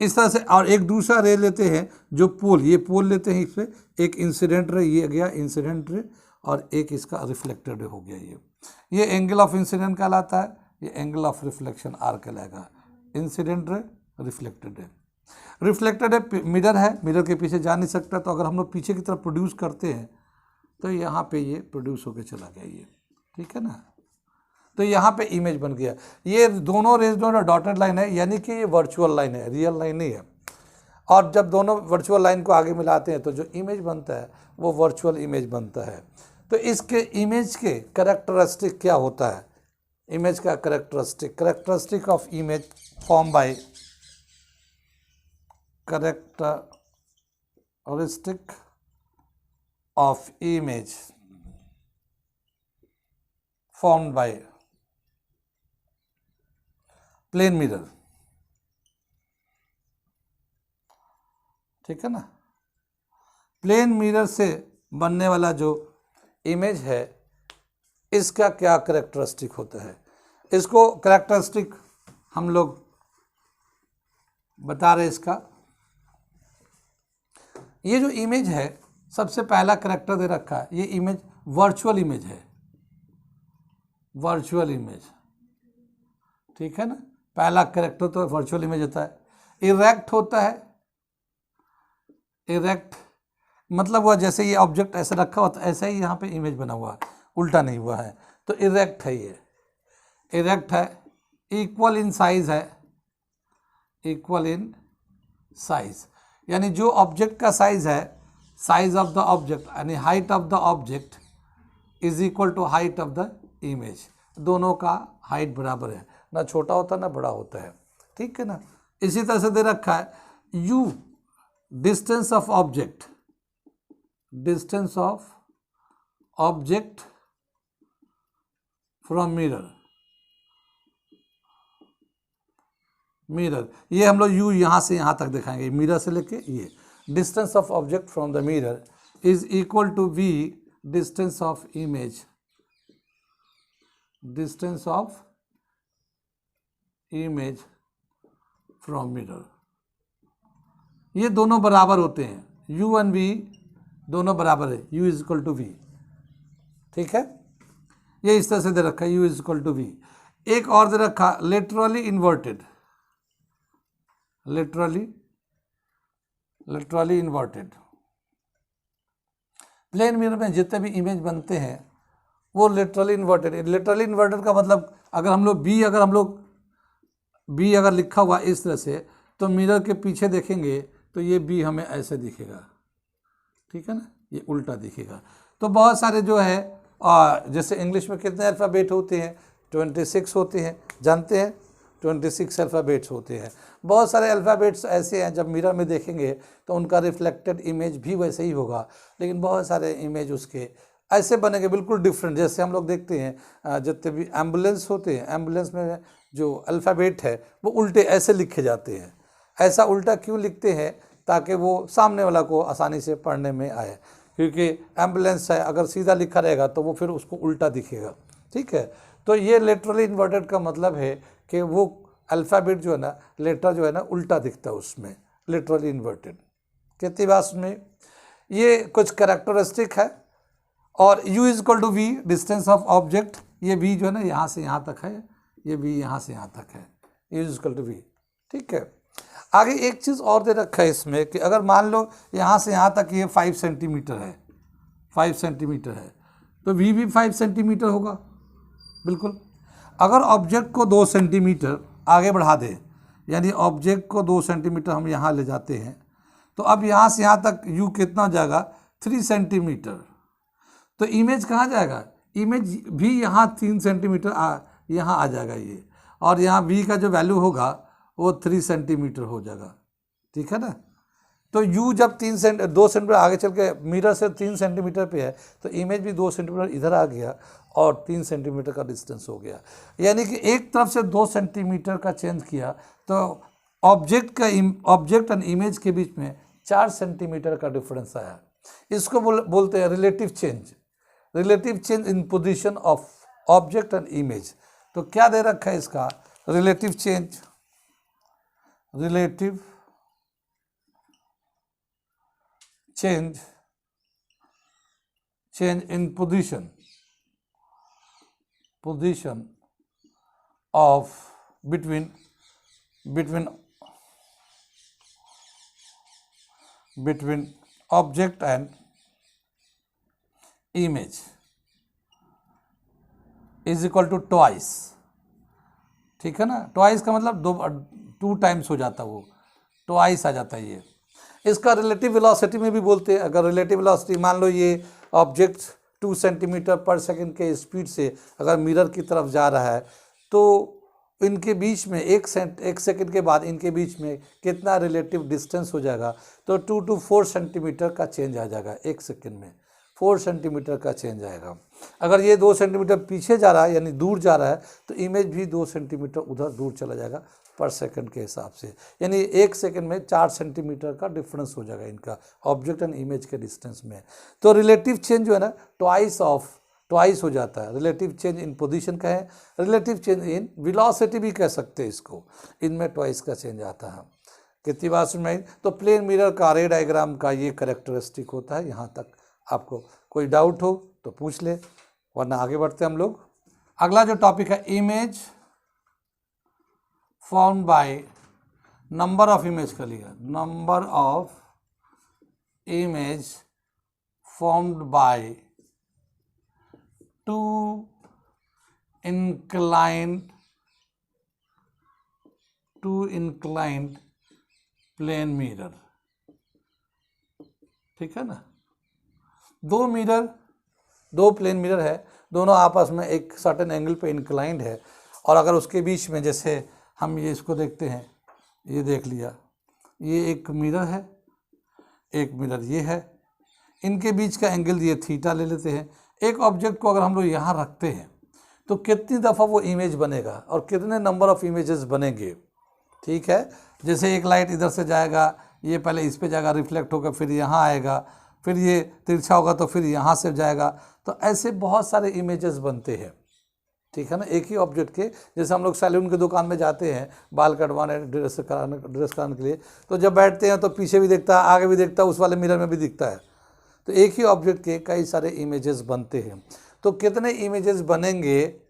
इस तरह से। और एक दूसरा रे लेते हैं जो पोल, ये पोल लेते हैं, इस पर एक इंसिडेंट रे, ये गया इंसिडेंट रे, और एक इसका रिफ्लेक्टेड रे हो गया। ये एंगल ऑफ इंसिडेंट कहलाता है, ये एंगल ऑफ रिफ्लेक्शन आर कहलाएगा। इंसिडेंट रे, रिफ्लेक्टेड रे। रिफ्लेक्टेड है मिरर है, मिरर के पीछे जा नहीं सकता, तो अगर हम लोग पीछे की तरफ प्रोड्यूस करते हैं तो यहाँ पे ये प्रोड्यूस होकर चला गया, ये ठीक है ना। तो यहाँ पे इमेज बन गया। ये दोनों रेज जो डॉटेड लाइन है, यानी कि ये वर्चुअल लाइन है, रियल लाइन नहीं है। और जब दोनों वर्चुअल लाइन को आगे मिलाते हैं तो जो इमेज बनता है वो वर्चुअल इमेज बनता है। तो इसके इमेज के कैरेक्टरिस्टिक क्या होता है, इमेज का characteristic of image form by characteristic of image formed by plane mirror, ठीक है ना। प्लेन मिरर से बनने वाला जो इमेज है इसका क्या कैरेक्टरिस्टिक होता है, इसको कैरेक्टरिस्टिक हम लोग बता रहे। इसका ये जो इमेज है, सबसे पहला कैरेक्टर दे रखा है, ये इमेज वर्चुअल इमेज है, वर्चुअल इमेज, ठीक है ना। पहला कैरेक्टर तो वर्चुअल इमेज होता है। इरेक्ट होता है, इरेक्ट मतलब हुआ जैसे ये ऑब्जेक्ट ऐसे रखा होता है ऐसा ही यहाँ पे इमेज बना हुआ है, उल्टा नहीं हुआ है, तो इरेक्ट है। ये इरेक्ट है, इक्वल इन साइज है, इक्वल इन साइज, यानी जो ऑब्जेक्ट का साइज है, साइज ऑफ द ऑब्जेक्ट यानी height of the object is equal to height of the image. दोनों का हाइट बराबर है, ना छोटा होता ना बड़ा होता है, ठीक है ना। इसी तरह से दे रखा है you, distance of object, distance of object from mirror, mirror, ये हम लोग यू यहाँ से यहाँ तक दिखाएंगे, मिरर से लेके ये distance of object from the mirror is equal to v distance of image, distance of image from mirror. ये दोनों बराबर होते हैं, u एंड v दोनों बराबर है, u is equal to v। ठीक है, ये इस तरह से दे रखा है, u is equal to v। एक और दे रखा laterally inverted, laterally inverted. Plane mirror में जितने भी इमेज बनते हैं वो लेटरली इन्वर्टेड। लेटरली इन्वर्टेड का मतलब अगर हम लोग बी अगर लिखा हुआ इस तरह से, तो मिरर के पीछे देखेंगे तो ये बी हमें ऐसे दिखेगा, ठीक है ना, ये उल्टा दिखेगा। तो बहुत सारे जो है जैसे इंग्लिश में कितने अल्फ़ाबेट होते हैं, 26 होते हैं, जानते हैं 26 अल्फ़ाबेट्स होते हैं। बहुत सारे अल्फ़ाबेट्स ऐसे हैं जब मिरर में देखेंगे तो उनका रिफ्लेक्टेड इमेज भी वैसे ही होगा, लेकिन बहुत सारे इमेज उसके ऐसे बनेंगे बिल्कुल डिफरेंट। जैसे हम लोग देखते हैं जितने भी एम्बुलेंस होते हैं, एम्बुलेंस में जो अल्फ़ाबेट है वो उल्टे ऐसे लिखे जाते हैं। ऐसा उल्टा क्यों लिखते हैं, ताकि वो सामने वाला को आसानी से पढ़ने में आए, क्योंकि एम्बुलेंस है अगर सीधा लिखा रहेगा तो वो फिर उसको उल्टा दिखेगा। ठीक है, तो ये लेटरली इन्वर्टेड का मतलब है कि वो अल्फ़ाबेट जो है ना, लेटर जो है ना, उल्टा दिखता है उसमें, लिटरली इन्वर्टेड। कितनी बात में ये कुछ कैरेक्टरिस्टिक है। और u is equal to v distance of object, ये v जो है ना यहाँ से यहाँ तक है, ये v यहाँ से यहाँ तक है, u is equal to v. ठीक है, आगे एक चीज़ और दे रखा है इसमें कि अगर मान लो यहाँ से यहाँ तक ये 5 सेंटीमीटर है, 5 सेंटीमीटर है, तो v भी 5 सेंटीमीटर होगा बिल्कुल। अगर ऑब्जेक्ट को 2 सेंटीमीटर आगे बढ़ा दें, यानी ऑब्जेक्ट को 2 सेंटीमीटर हम यहाँ ले जाते हैं, तो अब यहाँ से यहाँ तक u कितना हो जाएगा, 3 सेंटीमीटर। तो इमेज कहाँ जाएगा, इमेज भी यहाँ 3 सेंटीमीटर यहाँ आ जाएगा ये, और यहाँ v का जो वैल्यू होगा वो 3 सेंटीमीटर हो जाएगा। ठीक है ना, तो u जब 2 सेंटीमीटर आगे चल के मिरर से 3 सेंटीमीटर पे है, तो इमेज भी 2 सेंटीमीटर इधर आ गया और 3 सेंटीमीटर का डिस्टेंस हो गया। यानी कि एक तरफ से 2 सेंटीमीटर का चेंज किया तो ऑब्जेक्ट एंड इमेज के बीच में 4 सेंटीमीटर का डिफरेंस आया। इसको बोलते हैं relative change in position of object and image. तो क्या दे रखा है इसका, relative change in position of between object and image is equal to twice। ठीक है ना, ट्वाइस का मतलब 2 टाइम्स हो जाता है, वो ट्वाइस आ जाता है ये। इसका रिलेटिव वेलोसिटी में भी बोलते हैं। अगर रिलेटिव वेलोसिटी मान लो ये ऑब्जेक्ट 2 सेंटीमीटर पर सेकंड के स्पीड से अगर मिरर की तरफ जा रहा है, तो इनके बीच में एक सेकंड के बाद इनके बीच में कितना रिलेटिव डिस्टेंस हो जाएगा, तो 2 to 4 सेंटीमीटर का चेंज आ जाएगा। एक सेकंड में 4 सेंटीमीटर का चेंज आएगा। अगर ये 2 सेंटीमीटर पीछे जा रहा है यानी दूर जा रहा है, तो इमेज भी 2 सेंटीमीटर उधर दूर चला जाएगा पर सेकंड के हिसाब से। यानी एक सेकंड में 4 सेंटीमीटर का डिफरेंस हो जाएगा इनका ऑब्जेक्ट एंड इमेज के डिस्टेंस में। तो रिलेटिव चेंज जो है ना ट्वाइस हो जाता है। रिलेटिव चेंज इन पोजीशन का है, रिलेटिव चेंज इन वेलोसिटी भी कह सकते हैं इसको, इनमें ट्वाइस का चेंज आता है। कितनी बात समझ में आई। तो प्लेन मिरर का रे डायग्राम का ये कैरेक्टरिस्टिक होता है। यहाँ तक आपको कोई डाउट हो तो पूछ ले, वरना आगे बढ़ते हम लोग। अगला जो टॉपिक है, image formed by number of image का लिया, number of image formed by two inclined plane mirror. ठीक है ना, दो प्लेन मिरर है, दोनों आपस में एक सर्टेन एंगल पे इंक्लाइंड है, और अगर उसके बीच में जैसे हम ये इसको देखते हैं, ये देख लिया, ये एक मिरर है, एक मिरर ये है, इनके बीच का एंगल ये थीटा ले लेते हैं। एक ऑब्जेक्ट को अगर हम लोग यहाँ रखते हैं तो कितनी दफ़ा वो इमेज बनेगा और कितने नंबर ऑफ इमेजेस बनेंगे। ठीक है। जैसे एक लाइट इधर से जाएगा, ये पहले इस पे जाएगा, रिफ्लेक्ट होकर फिर यहाँ आएगा, फिर ये तिरछा होगा तो फिर यहाँ से जाएगा। तो ऐसे बहुत सारे इमेजेस बनते हैं, ठीक है ना, एक ही ऑब्जेक्ट के। जैसे हम लोग सैलून की दुकान में जाते हैं बाल कटवाने, ड्रेस कराने के लिए, तो जब बैठते हैं तो पीछे भी दिखता है, आगे भी दिखता है, उस वाले मिरर में भी दिखता है। तो एक ही ऑब्जेक्ट के कई सारे इमेजेस बनते हैं। तो कितने इमेजेस बनेंगे,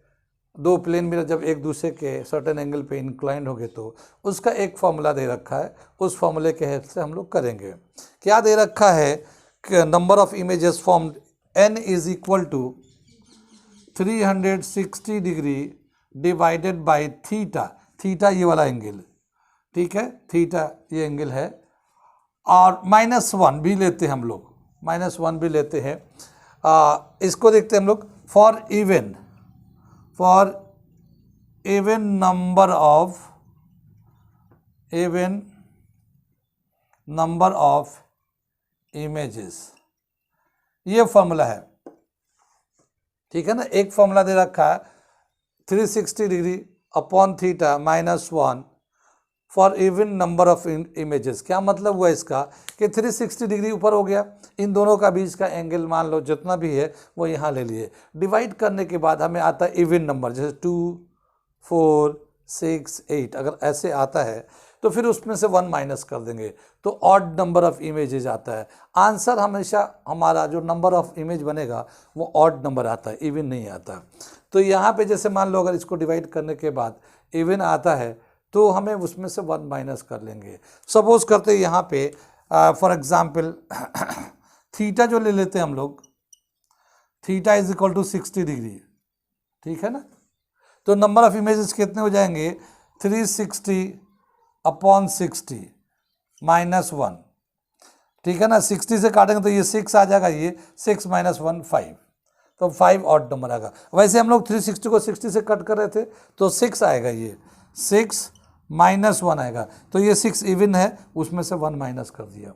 दो प्लेन मिरर जब एक दूसरे के सर्टेन एंगल पे इंक्लाइंड होंगे, तो उसका एक फॉर्मूला दे रखा है, उस फॉर्मूले के हेल्प से हम लोग करेंगे। क्या दे रखा है कि number of images formed n is equal to 360 degree divided by theta. Theta ये वाला एंगल, ठीक है, थीटा ये एंगल है, और -1 भी लेते हैं हम लोग, -1 भी लेते हैं। इसको देखते हैं हम लोग, for even number of images, ये फॉर्मूला है, ठीक है ना। एक फॉर्मूला दे रखा है 360 degree upon theta -1 for even number of images. क्या मतलब हुआ इसका कि 360 डिग्री ऊपर हो गया, इन दोनों का बीच का एंगल मान लो जितना भी है वो यहाँ ले लिए, डिवाइड करने के बाद हमें आता है इवन नंबर, जैसे 2 4 6 8, अगर ऐसे आता है तो फिर उसमें से 1 माइनस कर देंगे तो ऑड नंबर ऑफ इमेजेस आता है। आंसर हमेशा हमारा जो नंबर ऑफ इमेज बनेगा वो ऑड नंबर आता है, इवन नहीं आता। तो यहाँ पे जैसे मान लो अगर इसको डिवाइड करने के बाद इवन आता है तो हमें उसमें से 1 माइनस कर लेंगे। सपोज करते हैं यहाँ पे फॉर एग्जाम्पल थीटा जो ले लेते हैं हम लोग, theta is equal to 60 degree, ठीक है ना। तो नंबर ऑफ इमेजेस कितने हो जाएंगे, 360 अपॉन 60 -1, ठीक है ना। 60 से काटेंगे तो ये 6 आ जाएगा, ये 6 - 1 5, तो 5 ऑड नंबर आएगा। वैसे हम लोग 360 को 60 से कट कर रहे थे तो 6 आएगा, ये 6 -1 आएगा, तो ये 6 इवन है, उसमें से 1 माइनस कर दिया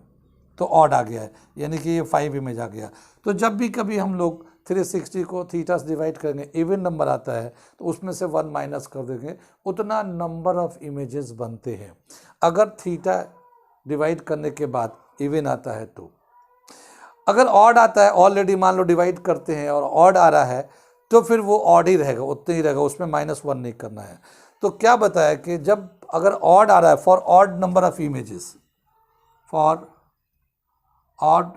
तो ऑड आ गया है, यानी कि ये 5 इमेज आ गया। तो जब भी कभी हम लोग 360 को थीटा से डिवाइड करेंगे, इवन नंबर आता है तो उसमें से 1 माइनस कर देंगे, उतना नंबर ऑफ इमेजेस बनते हैं। अगर थीटा डिवाइड करने के बाद इवन आता है तो, अगर ऑड आता है, ऑलरेडी मान लो डिवाइड करते हैं और ऑड आ रहा है तो फिर वो ऑड ही रहेगा, उतना ही रहेगा, उसमें -1 नहीं करना है। तो क्या बताया कि जब अगर ऑड आ रहा है, for odd number of images, for odd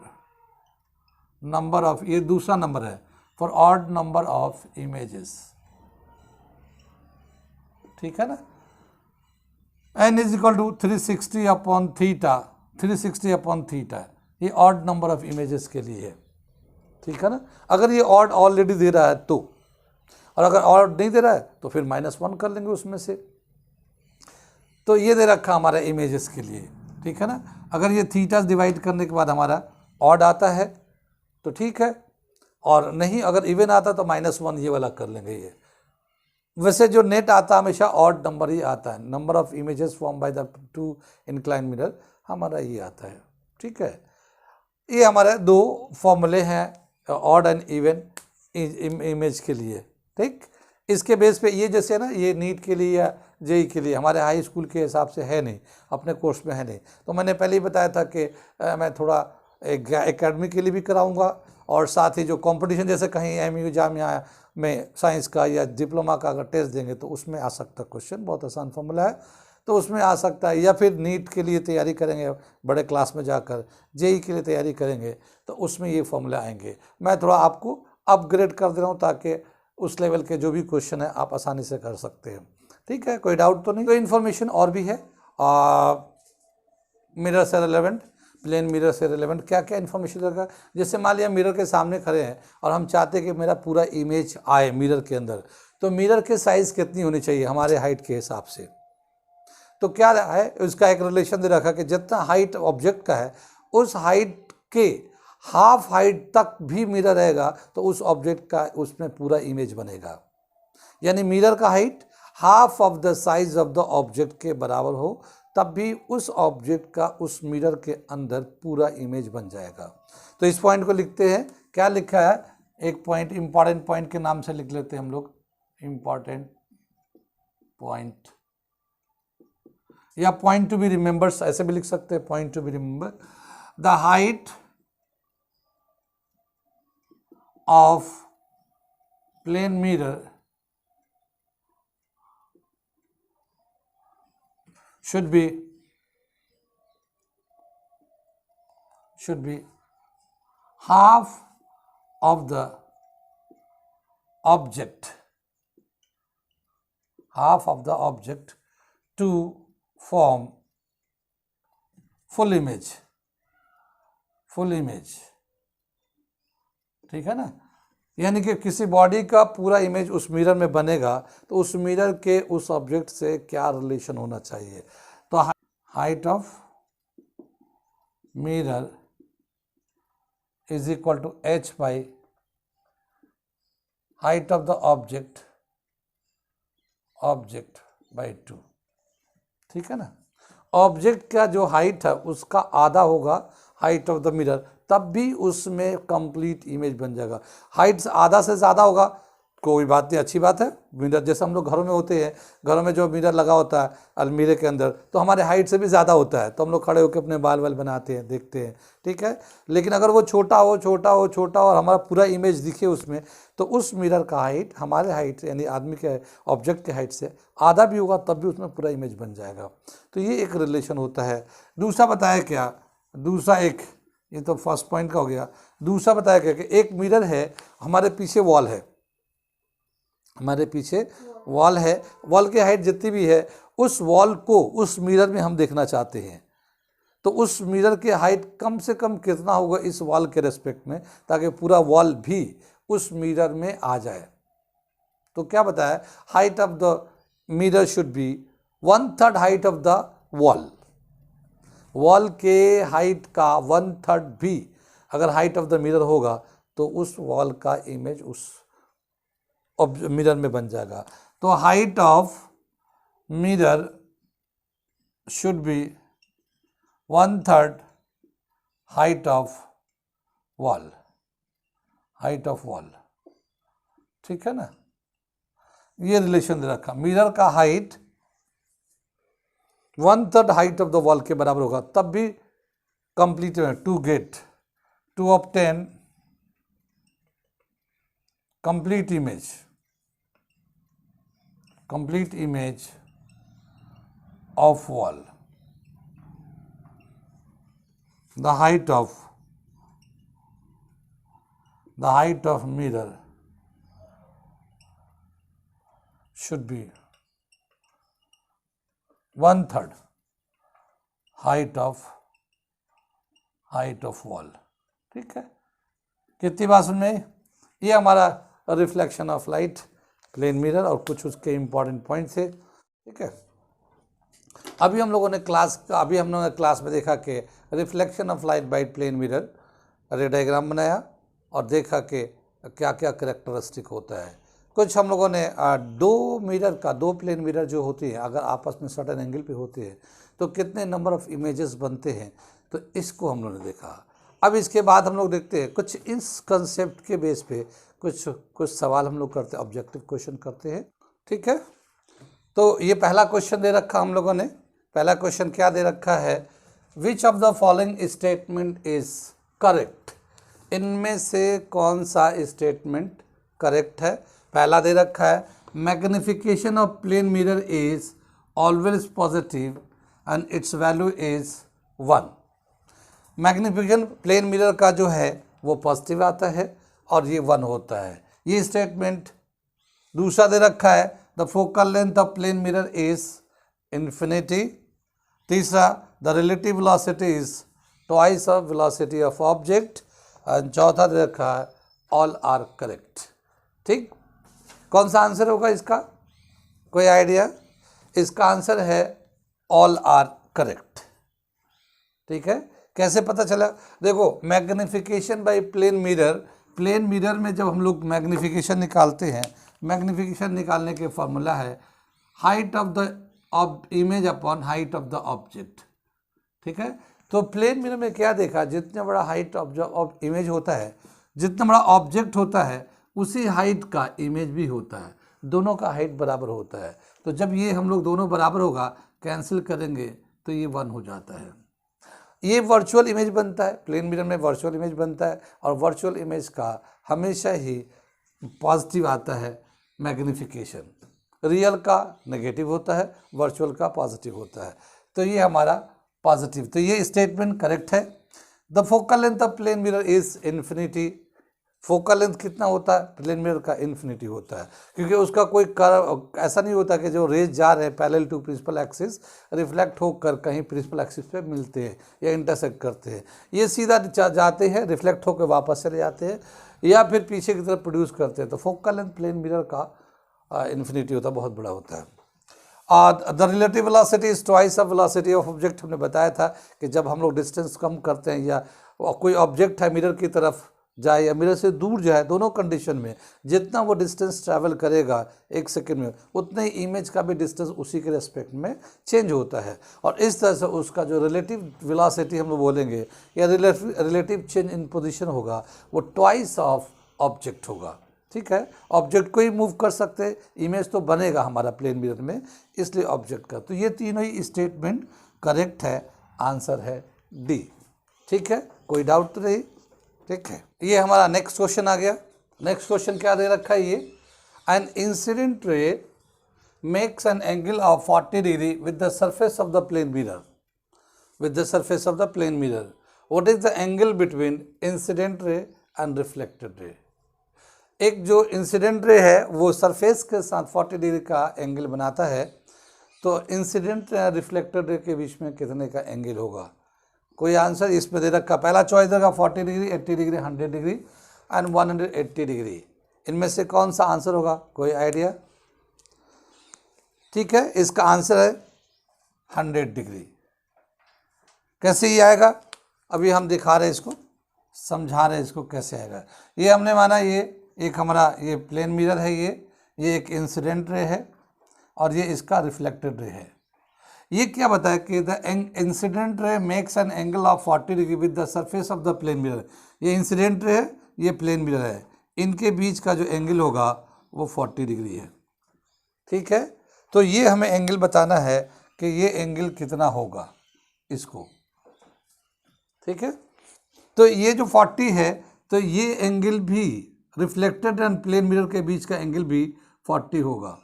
number of, ये दूसरा नंबर है, for odd number of images, ठीक है ना, n is equal to 360 upon theta, 360 upon theta, ये ऑड नंबर ऑफ इमेजेस के लिए है, ठीक है ना। अगर ये ऑड ऑलरेडी दे रहा है तो, और अगर ऑड नहीं दे रहा है तो फिर -1 कर लेंगे उसमें से। तो ये दे रखा हमारा इमेजेस के लिए, ठीक है ना। अगर ये थीटा डिवाइड करने के बाद हमारा ऑड आता है तो ठीक है, और नहीं अगर इवन आता तो -1 ये वाला कर लेंगे। ये वैसे जो नेट आता हमेशा ऑड नंबर ही आता है, number of images form by the 2 incline mirror हमारा ये आता है, ठीक है। ये हमारे 2 फॉर्मूले हैं ऑड एंड इवन इमेज के लिए, ठीक। इसके बेस पे ये जैसे ना, ये नीट के लिए या जेई के लिए हमारे हाई स्कूल के हिसाब से है नहीं, अपने कोर्स में है नहीं। तो मैंने पहले ही बताया था कि मैं थोड़ा एकेडमी के लिए भी कराऊंगा, और साथ ही जो कंपटीशन जैसे कहीं एमयू जामिया में साइंस का या डिप्लोमा का अगर टेस्ट देंगे तो उसमें आ सकता क्वेश्चन, बहुत आसान फॉर्मूला है तो उसमें आ सकता है। या फिर नीट के लिए तैयारी करेंगे बड़े क्लास में जाकर, जेई के लिए तैयारी करेंगे तो उसमें ये फॉर्मूला आएंगे। मैं थोड़ा आपको अपग्रेड कर दे रहा हूँ ताकि उस लेवल के जो भी क्वेश्चन है आप आसानी से कर सकते हैं, ठीक है। कोई डाउट तो नहीं। तो इन्फॉर्मेशन और भी है मिरर से रिलेवेंट, प्लेन मिरर से रिलेवेंट क्या क्या इन्फॉर्मेशन रहेगा। जैसे मान लिया मिरर के सामने खड़े हैं और हम चाहते हैं कि मेरा पूरा इमेज आए मिरर के अंदर, तो मिरर के साइज़ कितनी होनी चाहिए हमारे हाइट के हिसाब से। तो क्या है, उसका एक रिलेशन दे रखा कि जितना हाइट ऑब्जेक्ट का है उस हाइट के हाफ हाइट तक भी मिरर रहेगा तो उस ऑब्जेक्ट का उसमें पूरा इमेज बनेगा। यानी मिरर का height half of the size of the object के बराबर हो तब भी उस ऑब्जेक्ट का उस मिरर के अंदर पूरा इमेज बन जाएगा। तो इस पॉइंट को लिखते हैं, क्या लिखा है, एक पॉइंट इंपॉर्टेंट पॉइंट के नाम से लिख लेते हैं हम लोग, इंपॉर्टेंट पॉइंट। या पॉइंट टू बी रिमेंबर्स ऐसे भी लिख सकते हैं, point to be remember. The height of plane mirror should be half of the object to form full image, ठीक है ना। यानी कि किसी बॉडी का पूरा इमेज उस मिरर में बनेगा तो उस मिरर के उस ऑब्जेक्ट से क्या रिलेशन होना चाहिए। तो height of mirror is equal to h by height of the object by 2, ठीक है ना। ऑब्जेक्ट का जो हाइट है उसका आधा होगा हाइट ऑफ द मिरर, तब भी उसमें कंप्लीट इमेज बन जाएगा। हाइट आधा से ज़्यादा होगा कोई बात नहीं, अच्छी बात है। मिरर जैसे हम लोग घरों में होते हैं, घरों में जो मिरर लगा होता है अलमीरे के अंदर, तो हमारे हाइट से भी ज़्यादा होता है, तो हम लोग खड़े होकर अपने बाल बनाते हैं, देखते हैं, ठीक है। लेकिन अगर वो छोटा हो और हमारा पूरा इमेज दिखे उसमें, तो उस मिरर का हाइट हमारे हाइट यानी आदमी के ऑब्जेक्ट के हाइट से आधा भी होगा, तब भी उसमें पूरा इमेज बन जाएगा। तो ये एक रिलेशन होता है। दूसरा बताया क्या, दूसरा एक, ये तो फर्स्ट पॉइंट का हो गया। दूसरा बताया क्या कि एक मिरर है, हमारे पीछे वॉल है, वॉल की हाइट जितनी भी है, उस वॉल को उस मिरर में हम देखना चाहते हैं, तो उस मिरर की हाइट कम से कम कितना होगा इस वॉल के रेस्पेक्ट में, ताकि पूरा वॉल भी उस मिरर में आ जाए। तो क्या बताया, height of the mirror should be 1/3 height of the wall के हाइट का 1/3 भी अगर हाइट ऑफ द मिरर होगा तो उस वॉल का इमेज उस मिरर में बन जाएगा। तो height of mirror should be 1/3 height of wall, ठीक है ना। ये रिलेशन दे रखा, मिरर का height 1/3 height of the wall के बराबर होगा, तब भी complete to obtain complete image of wall. The height of mirror should be 1/3 height of wall, ठीक है। कितनी बात सुन में, ये हमारा reflection of light plane mirror और कुछ उसके इम्पॉर्टेंट पॉइंट्स है, ठीक है। अभी हम लोगों ने क्लास में देखा कि reflection of light by plane mirror ray diagram बनाया और देखा कि क्या क्या कैरेक्टरिस्टिक होता है। कुछ हम लोगों ने दो प्लेन मिरर जो होती हैं, अगर आपस में सर्टेन एंगल पे होते हैं तो कितने नंबर ऑफ इमेजेस बनते हैं, तो इसको हम लोगों ने देखा। अब इसके बाद हम लोग देखते हैं कुछ इस कंसेप्ट के बेस पे कुछ सवाल हम लोग करते हैं, ऑब्जेक्टिव क्वेश्चन करते हैं, ठीक है। तो ये पहला क्वेश्चन दे रखा हम लोगों ने। पहला क्वेश्चन क्या दे रखा है, which of the following statement is correct, इनमें से कौन सा स्टेटमेंट करेक्ट है। पहला दे रखा है, magnification of plane mirror is always positive and its value is 1। Magnification plane mirror का जो है वो पॉजिटिव आता है और ये 1 होता है, ये स्टेटमेंट। दूसरा दे रखा है, the focal length of plane mirror is infinity. तीसरा, the relative velocity is twice of velocity of object. And चौथा दे रखा है, ऑल आर करेक्ट, ठीक। कौन सा आंसर होगा इसका, कोई आइडिया? इसका आंसर है ऑल आर करेक्ट, ठीक है। कैसे पता चला, देखो मैग्निफिकेशन बाय प्लेन मिरर में जब हम लोग मैग्निफिकेशन निकालते हैं, मैग्निफिकेशन निकालने के फॉर्मूला है height of the image upon height of the object, ठीक है। तो प्लेन मिरर में क्या देखा, जितना बड़ा हाइट ऑफ इमेज होता है, जितना बड़ा ऑब्जेक्ट होता है उसी हाइट का इमेज भी होता है, दोनों का हाइट बराबर होता है। तो जब ये हम लोग दोनों बराबर होगा कैंसिल करेंगे तो ये 1 हो जाता है। ये वर्चुअल इमेज बनता है, प्लेन मिरर में वर्चुअल इमेज बनता है, और वर्चुअल इमेज का हमेशा ही पॉजिटिव आता है मैग्निफिकेशन। रियल का नेगेटिव होता है, वर्चुअल का पॉजिटिव होता है। तो ये हमारा पॉजिटिव, तो ये स्टेटमेंट करेक्ट है। The focal length of plane mirror is infinity. Focal length कितना होता है प्लेन मिरर का? इन्फिनिटी होता है, क्योंकि उसका कोई कर्व ऐसा नहीं होता कि जो रेज जा रहे हैं parallel to principal axis reflect होकर कहीं प्रिंसिपल एक्सिस पे मिलते हैं या इंटरसेक्ट करते हैं। ये सीधा जाते हैं, रिफ्लेक्ट होकर वापस चले जाते हैं, या फिर पीछे की तरफ प्रोड्यूस करते हैं। तो फोकल लेंथ प्लेन मिरर का इन्फिनिटी होता है, बहुत बड़ा होता है। The relative velocity is twice of velocity of object. हमने बताया था कि जब हम लोग डिस्टेंस कम करते हैं या कोई ऑब्जेक्ट है मिरर की तरफ जाए या मिरर से दूर जाए, दोनों कंडीशन में जितना वो डिस्टेंस ट्रैवल करेगा 1 सेकंड में, उतने ही इमेज का भी डिस्टेंस उसी के रेस्पेक्ट में चेंज होता है। और इस तरह से उसका जो रिलेटिव वेलोसिटी हम लोग बोलेंगे या रिलेटिव चेंज इन पोजीशन होगा, वो ट्वाइस ऑफ ऑब्जेक्ट होगा। ठीक है, ऑब्जेक्ट को ही मूव कर सकते, इमेज तो बनेगा हमारा प्लेन मिरर में, इसलिए ऑब्जेक्ट का। तो ये तीनों ही स्टेटमेंट करेक्ट है, आंसर है डी। ठीक है, कोई डाउट तो नहीं? ठीक है, ये हमारा नेक्स्ट क्वेश्चन आ गया। नेक्स्ट क्वेश्चन क्या दे रखा है ये, an incident ray makes an angle of 40 degree with the surface of the plane mirror, with the surface of the plane mirror, what is the angle between incident ray and reflected ray. एक जो incident ray है वो surface के साथ 40 degree का angle बनाता है, तो इंसिडेंट रिफ्लेक्टेड रे के बीच में कितने का एंगल होगा? कोई आंसर इसमें दे रखा, पहला चॉइस देगा 40 degree, 80 degree, 100 degree and 180 degree. इनमें से कौन सा आंसर होगा? कोई आइडिया? ठीक है, इसका आंसर है 100 डिग्री। कैसे ही आएगा? अभी हम दिखा रहे हैं, इसको समझा रहे हैं इसको कैसे आएगा। ये हमने माना ये एक हमारा ये प्लेन मिरर है, ये एक इंसिडेंट रे है और ये इसका रिफ्लेक्टेड रे है। ये क्या बताया कि the incident ray makes an angle of 40 degree with the surface of the plane mirror. ये इंसिडेंट रे है, ये प्लेन मिरर है, इनके बीच का जो एंगल होगा वो 40 डिग्री है। ठीक है, तो ये हमें एंगल बताना है कि ये एंगल कितना होगा इसको। ठीक है, तो ये जो 40 है, तो ये एंगल भी रिफ्लेक्टेड एंड प्लेन मिरर के बीच का एंगल भी 40 होगा,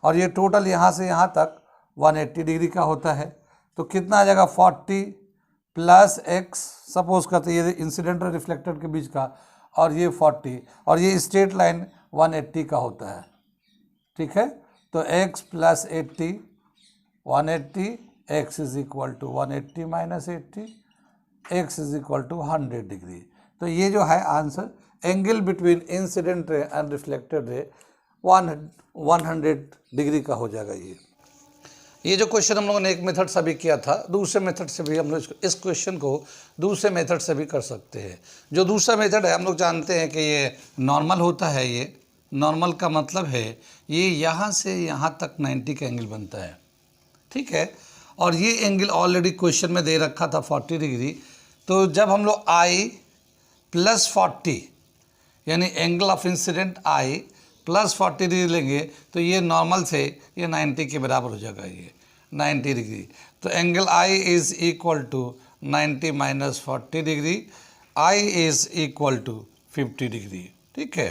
और ये टोटल यहाँ से यहाँ तक 180 डिग्री का होता है। तो कितना आ जाएगा? 40 प्लस एक्स, सपोज करते ये इंसिडेंट और रिफ्लेक्टेड के बीच का, और ये 40, और ये स्ट्रेट लाइन 180 का होता है। ठीक है, तो x plus 80 180, x is equal to 180 minus 80, x is equal to 100 degree. तो ये जो है answer, angle between incident ray and reflected ray 100 degree का हो जाएगा। ये जो क्वेश्चन हम लोगों ने एक मेथड से भी किया था, दूसरे मेथड से भी हम लोग इस क्वेश्चन को दूसरे मेथड से भी कर सकते हैं। जो दूसरा मेथड है, हम लोग जानते हैं कि ये नॉर्मल होता है। ये नॉर्मल का मतलब है ये यहाँ से यहाँ तक 90 का एंगल बनता है। ठीक है, और ये एंगल ऑलरेडी क्वेश्चन में दे रखा था 40 डिग्री। तो जब हम लोग आई प्लस 40 यानी angle of incident I plus 40 degree लेंगे, तो ये नॉर्मल से ये 90 के बराबर हो जाएगा, ये 90 डिग्री। तो angle i is equal to 90 minus 40 degree, i is equal to 50 degree. ठीक है,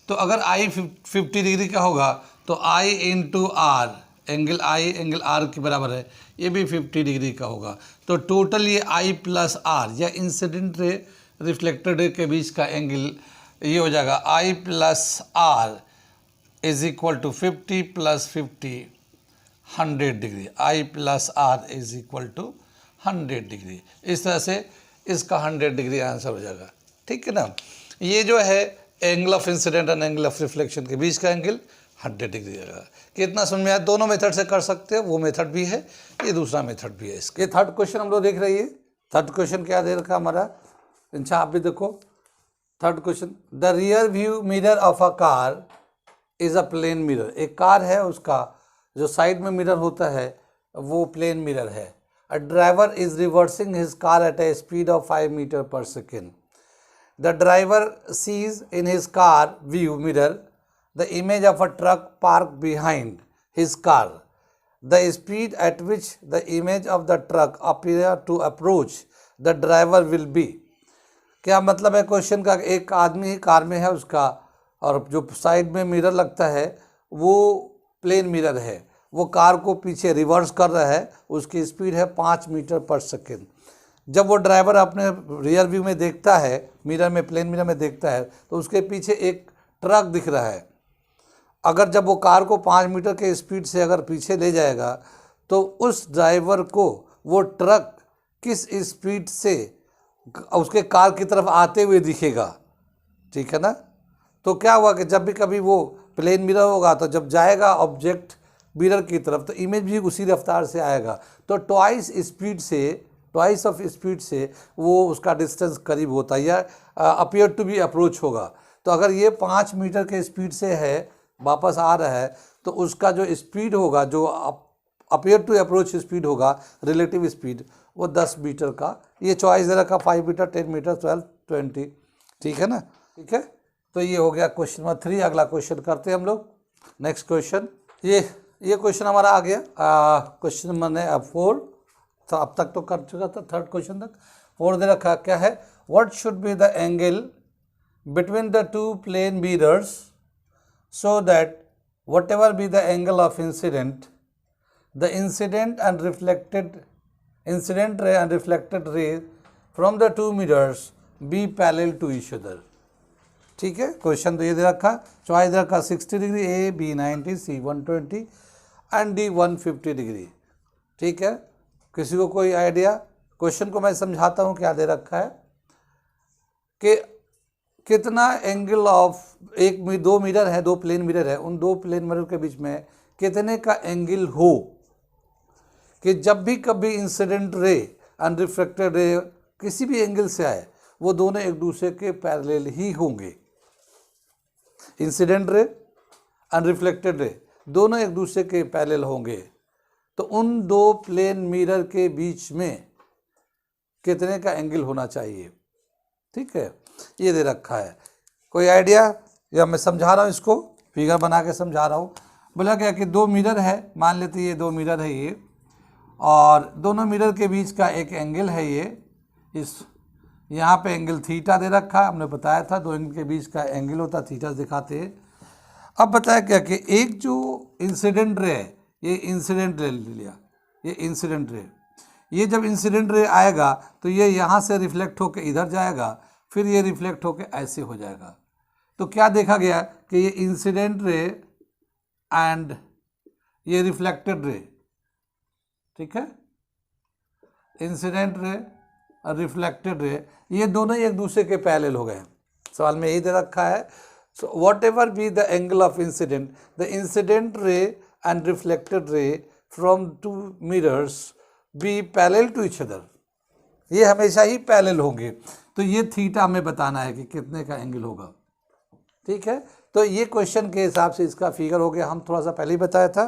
तो अगर आई 50 डिग्री का होगा तो I into R, angle I angle R के बराबर है, ये भी 50 डिग्री का होगा। तो टोटल ये आई प्लस आर या इंसिडेंट रे रिफ्लेक्टेड रे के बीच का एंगल ये हो जाएगा I plus R is equal to 50 plus 50 100 degree. I plus R is equal to 100 degree. इस तरह से इसका 100 डिग्री आंसर हो जाएगा। ठीक है ना, ये जो है angle of incident and angle of reflection के बीच का एंगल 100 डिग्री आएगा। कितना समझ में आया? दोनों मेथड से कर सकते हैं, वो मेथड भी है, ये दूसरा मेथड भी है। इसके थर्ड क्वेश्चन हम लोग देख रही है। थर्ड क्वेश्चन क्या दे रखा हमारा, अच्छा आप भी देखो। Third question, the rear view mirror of a car is a plane mirror. एक कार है, उसका जो साइड में मिरर होता है वो प्लेन मिरर है। A driver is reversing his car at a speed of 5 metre per second. The driver sees in his car view mirror the image of a truck parked behind his car. The speed at which the image of the truck appear to approach the driver will be. क्या मतलब है question का? एक आदमी car में है उसका, और जो साइड में मिरर लगता है वो प्लेन मिरर है, वो कार को पीछे रिवर्स कर रहा है, उसकी स्पीड है 5 मीटर पर सेकेंड। जब वो ड्राइवर अपने रियर व्यू में देखता है, मिरर में, प्लेन मिरर में देखता है, तो उसके पीछे एक ट्रक दिख रहा है। अगर जब वो कार को 5 मीटर के स्पीड से अगर पीछे ले जाएगा तो उस ड्राइवर को वो ट्रक किस स्पीड से उसके कार की तरफ आते हुए दिखेगा, ठीक है ना। तो क्या हुआ कि जब भी कभी वो प्लेन मिरर होगा तो जब जाएगा ऑब्जेक्ट मिरर की तरफ तो इमेज भी उसी रफ्तार से आएगा, तो ट्वाइस ऑफ स्पीड से वो उसका डिस्टेंस करीब होता है या अपीयर टू बी अप्रोच होगा। तो अगर ये 5 मीटर के स्पीड से है, वापस आ रहा है, तो उसका जो स्पीड होगा, जो अपीयर टू अप्रोच स्पीड होगा, रिलेटिव स्पीड, वो 10 मीटर का, ये चॉइस दे रखा 5 मीटर, 10 मीटर, 12, 20, ठीक है ना। ठीक है, तो ये हो गया क्वेश्चन नंबर 3। अगला क्वेश्चन करते हैं हम लोग। नेक्स्ट क्वेश्चन, ये क्वेश्चन हमारा आ गया क्वेश्चन नंबर 4। तो अब तक तो कर चुका था, थर्ड क्वेश्चन तक। 4 दे रखा क्या है, what should be the angle between the two plane mirrors so that whatever be the angle of incident, the incident ray and reflected ray from the two mirrors be parallel to each other। ठीक है, question तो ये दे रखा, choice दे रखा 60 degree, A B 90, C 120 and D 150 degree. ठीक है, किसी को कोई आइडिया? क्वेश्चन को मैं समझाता हूँ क्या दे रखा है कि कितना एंगल ऑफ दो मिरर है, दो प्लेन मिरर है, उन दो प्लेन मिरर के बीच में कितने का एंगल हो कि जब भी कभी इंसिडेंट रे एंड रिफ्लेक्टेड रे किसी भी एंगल से आए वो दोनों एक दूसरे के पैरेलल ही होंगे। इंसिडेंट रे एंड रिफ्लेक्टेड रे दोनों एक दूसरे के पैरेलल होंगे, तो उन दो प्लेन मिरर के बीच में कितने का एंगल होना चाहिए। ठीक है, ये दे रखा है, कोई आइडिया? या मैं समझा रहा हूँ, इसको फिगर बना के समझा रहा हूँ। बोला क्या कि 2 मिरर है, मान लेते ये 2 मिरर है ये, और दोनों मिरर के बीच का एक एंगल है ये, इस यहाँ पे एंगल थीटा दे रखा है, हमने बताया था 2 एंगल के बीच का एंगल होता है, थीटा दिखाते हैं। अब बताया क्या कि एक जो इंसिडेंट रे है, ये इंसिडेंट रे ले लिया, ये इंसिडेंट रे, ये जब इंसिडेंट रे आएगा तो ये यहाँ से रिफ्लेक्ट होकर इधर जाएगा, फिर ये रिफ्लेक्ट होकर ऐसे हो जाएगा। तो क्या देखा गया कि ये इंसिडेंट रे एंड ये रिफ्लेक्टेड रे, ठीक है, इंसिडेंट रे और रिफ्लेक्टेड रे, ये दोनों एक दूसरे के पैरेलल हो गए। सवाल में यही दे रखा है, so whatever be the angle of incident, the incident ray and reflected ray from 2 mirrors be parallel to each other, ये हमेशा ही पैरेलल होंगे। तो ये थीटा हमें बताना है कि कितने का एंगल होगा। ठीक है, तो ये क्वेश्चन के हिसाब से इसका फिगर हो गया। हम थोड़ा सा पहले ही बताया था